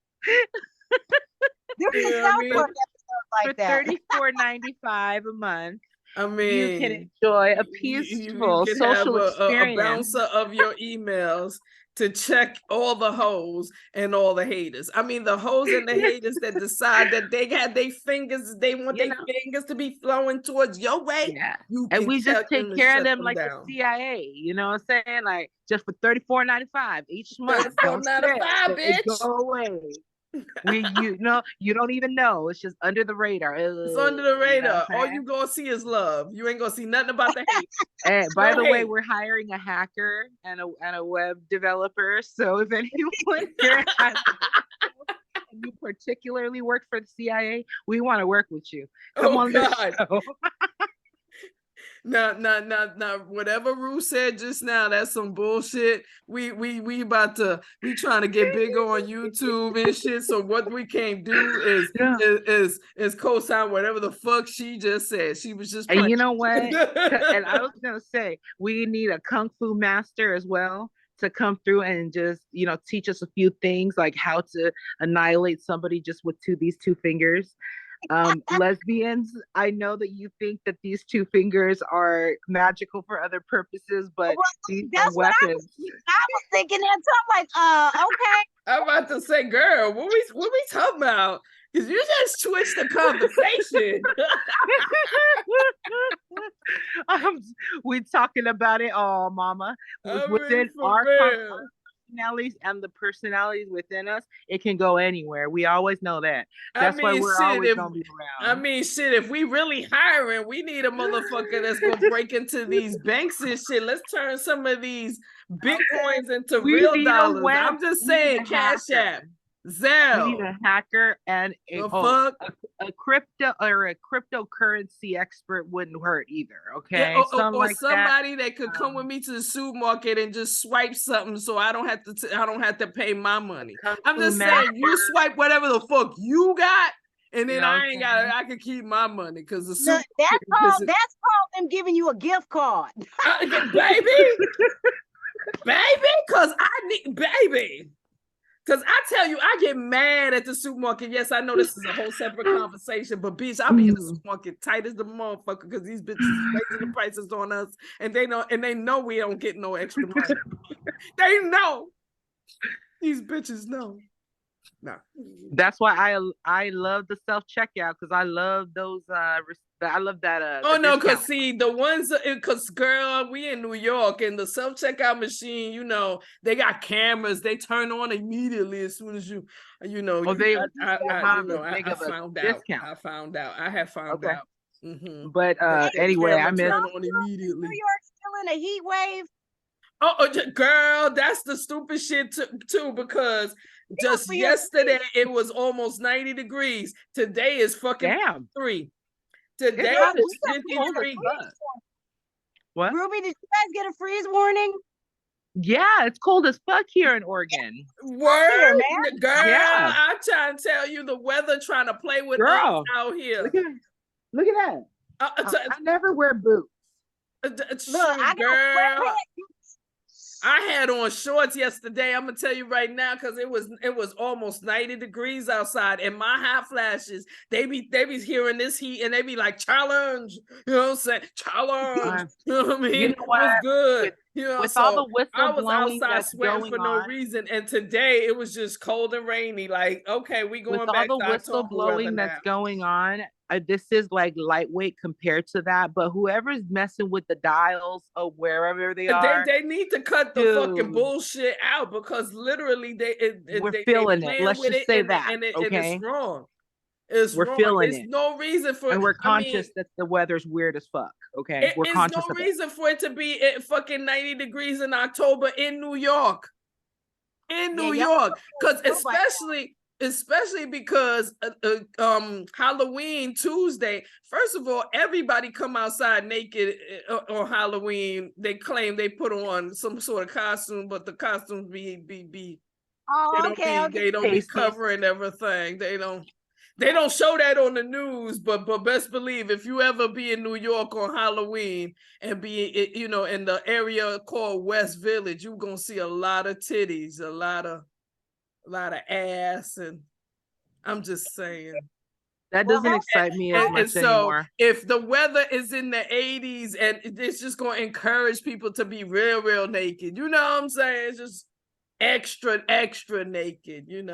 S5: There's a South Park episode like that.
S1: For $34.95 a month.
S4: I mean,
S1: you can enjoy a peaceful
S4: you
S1: social
S4: have
S1: experience.
S4: A bouncer of your emails to check all the hoes and all the haters. I mean, the hoes and the haters that decide that they have their fingers, they want their fingers to be flowing towards your way.
S1: Yeah. And we just take care of them like
S4: down.
S1: the CIA. You know what I'm saying? Like, just for $34.95 each month.
S4: $34.95, bitch.
S1: Go away. You don't even know. It's just under the radar.
S4: It's under the radar. All you gonna see is love. You ain't gonna see nothing about the hate.
S1: And by the way, we're hiring a hacker and a web developer. So if anyone here has and you particularly work for the CIA, we want to work with you. Come on this show.
S4: Now, whatever Rue said just now, that's some bullshit. We trying to get bigger on YouTube and shit. So what we can't do is co-sign whatever the fuck she just said. She was just playing.
S1: And you know what? And I was gonna say, we need a kung fu master as well to come through and just, teach us a few things, like how to annihilate somebody just with these two fingers. Lesbians, I know that you think that these two fingers are magical for other purposes, but these are weapons.
S5: I was thinking that, so I'm like, okay.
S4: I'm about to say, girl, what we talking about? Because you just switched the conversation.
S1: We're talking about it all, mama. Within our personalities and the personalities within us, it can go anywhere. We always know that. That's why we're always gonna be around.
S4: I mean, shit, if we really hiring, we need a motherfucker that's gonna break into these banks and shit. Let's turn some of these Bitcoins into real dollars. I'm just saying, Cash App, Zelle.
S1: We need a hacker and a crypto or a cryptocurrency expert wouldn't hurt either. Okay,
S4: or somebody that could come with me to the supermarket and just swipe something, so I don't have to pay my money. I'm just saying, you swipe whatever the fuck you got, and then I can keep my money because
S5: that's called them giving you a gift card,
S4: baby, because I need baby. Because I tell you, I get mad at the supermarket. Yes, I know this is a whole separate conversation, but bitch, I be in the supermarket tight as the motherfucker because these bitches raising the prices on us, and they know we don't get no extra money. They know. These bitches know. No.
S1: That's why I love the self-checkout, because I love those I love that
S4: oh no, because see, the ones, because girl, we in New York, and the self-checkout machine, they got cameras, they turn on immediately as soon as I found out. Mm-hmm.
S1: But anyway, I missed
S4: on immediately.
S5: New York still in a heat wave.
S4: Oh, girl, that's the stupid shit too, because just yesterday it was almost 90 degrees. Today is fucking 3. Today is 53.
S1: What?
S5: Ruby, did you guys get a freeze warning?
S1: Yeah, it's cold as fuck here in Oregon.
S4: Word,
S5: man.
S4: girl.
S1: Yeah.
S4: I'm trying to tell you, the weather trying to play with us
S1: Girl,
S4: out here.
S1: look at that. I never wear boots.
S5: Look,
S4: Shoot,
S5: I got
S4: girl.
S5: sweatpants.
S4: I had on shorts yesterday. I'm gonna tell you right now, because it was almost 90 degrees outside, and my hot flashes, they be hearing this heat and they be like, challenge, you know what I'm saying? Challenge, you know what I mean?
S1: You know what?
S4: What's good?
S1: With all the whistle
S4: I was
S1: blowing
S4: outside
S1: that's
S4: sweating
S1: going
S4: for no
S1: on,
S4: reason, and today it was just cold and rainy. Like, okay, we
S1: with
S4: going
S1: all
S4: back
S1: the
S4: to
S1: whistle
S4: October weather
S1: blowing
S4: now.
S1: that's going on, this is like lightweight compared to that. But whoever's messing with the dials of wherever they are,
S4: They need to cut the fucking bullshit out, because literally
S1: we're
S4: they
S1: feeling it.
S4: playing
S1: Let's
S4: with
S1: just
S4: it,
S1: say
S4: and
S1: that,
S4: and
S1: okay?
S4: it's wrong. It's
S1: We're
S4: wrong.
S1: feeling
S4: There's
S1: it,
S4: no reason for
S1: and we're
S4: I mean,
S1: conscious that the weather's weird as fuck. Okay, we're
S4: it's
S1: conscious
S4: no
S1: of it.
S4: reason for it to be at fucking 90 degrees in October in New York. In New York, because especially because Halloween Tuesday. First of all, everybody come outside naked on Halloween. They claim they put on some sort of costume, but the costumes be
S5: Oh, okay.
S4: they don't be covering everything. They don't show that on the news, but best believe, if you ever be in New York on Halloween and be in the area called West Village, you're gonna see a lot of titties, a lot of ass, and I'm just saying.
S1: That doesn't excite me as much anymore.
S4: If the weather is in the 80s, and it's just gonna encourage people to be real naked, you know what I'm saying? It's just extra naked, And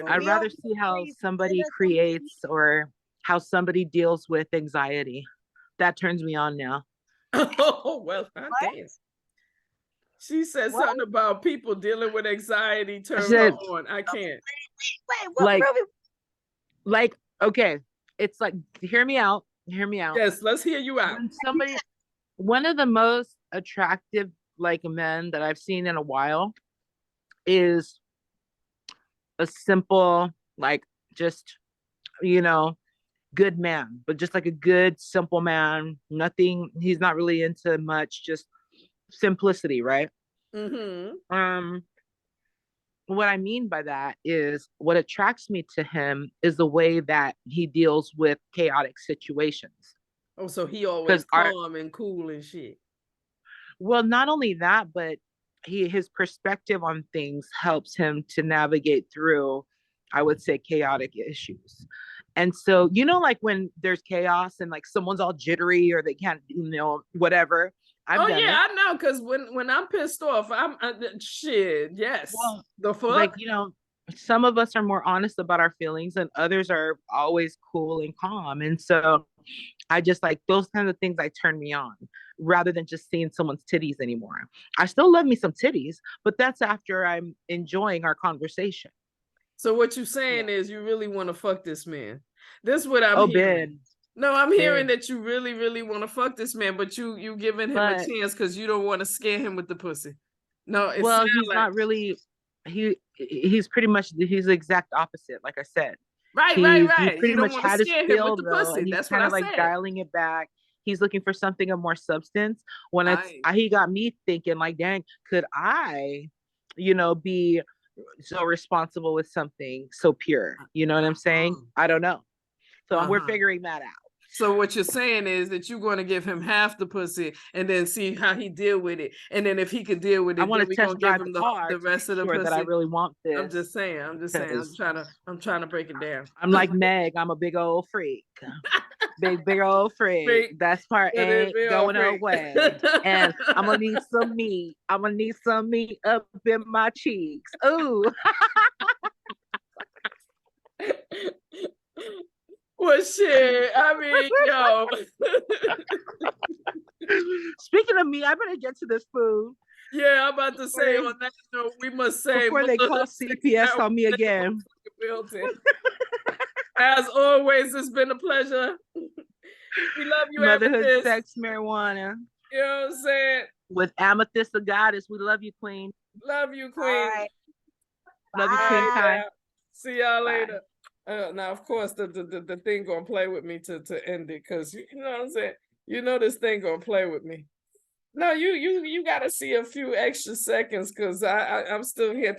S1: I'd rather see how somebody creates or how somebody deals with anxiety. That turns me on now.
S4: oh well, damn. She said something about people dealing with anxiety turns her on. I can't.
S5: Wait, what?
S1: Like, okay, it's like, hear me out.
S4: Yes, let's hear you out.
S1: When one of the most attractive men that I've seen in a while is a simple, just, good man, but just like a good, simple man. Nothing, he's not really into much, just simplicity, right?
S4: Mm-hmm.
S1: What I mean by that is what attracts me to him is the way that he deals with chaotic situations.
S4: Oh, so he always calm and cool and shit.
S1: Well, not only that, but his perspective on things helps him to navigate through, I would say, chaotic issues. And so, like when there's chaos and someone's all jittery or they can't, whatever.
S4: I know, because when I'm pissed off, I'm shit. Yes.
S1: Well,
S4: the fuck.
S1: Some of us are more honest about our feelings, and others are always cool and calm. And so, I just those kinds of things. Turn me on rather than just seeing someone's titties anymore. I still love me some titties, but that's after I'm enjoying our conversation.
S4: So what you're saying is you really want to fuck this man. This is what I'm hearing. Ben. No, I'm hearing that you really, really want to fuck this man, but you giving him a chance because you don't want to scare him with the pussy. No,
S1: he's not really. He's pretty much he's the exact opposite. Like I said,
S4: right.
S1: He pretty much had his fill though, and he's kind of dialing it back. He's looking for something of more substance. When he got me thinking, dang, could I, be so responsible with something so pure? You know what I'm saying? I don't know. So we're figuring that out.
S4: So what you're saying is that you're going to give him half the pussy and then see how he deal with it. And then if he could deal with it,
S1: I want to test drive
S4: the rest of the pussy.
S1: That I really want this.
S4: I'm just saying. I'm trying to break it down.
S1: I'm like Meg. I'm a big old freak. big old freak. That's part ain't going away. And I'm gonna need some meat. I'm gonna need some meat up in my cheeks. Ooh.
S4: Well, shit. I mean, yo.
S1: Speaking of me, I better get to this food.
S4: Yeah, I'm about to say on that note, we must say
S1: before they call CPS on me again.
S4: As always, it's been a pleasure. We love you,
S1: Motherhood, sex, marijuana.
S4: You know what I'm saying?
S1: With Amethyst, the goddess, we love you, Queen.
S4: Love you, Queen.
S5: Right.
S1: Love you, Queen.
S4: Bye. See y'all later. Now, of course, the thing gonna play with me to end it, because you know what I'm saying. You know this thing gonna play with me. No, you got to see a few extra seconds because I'm still here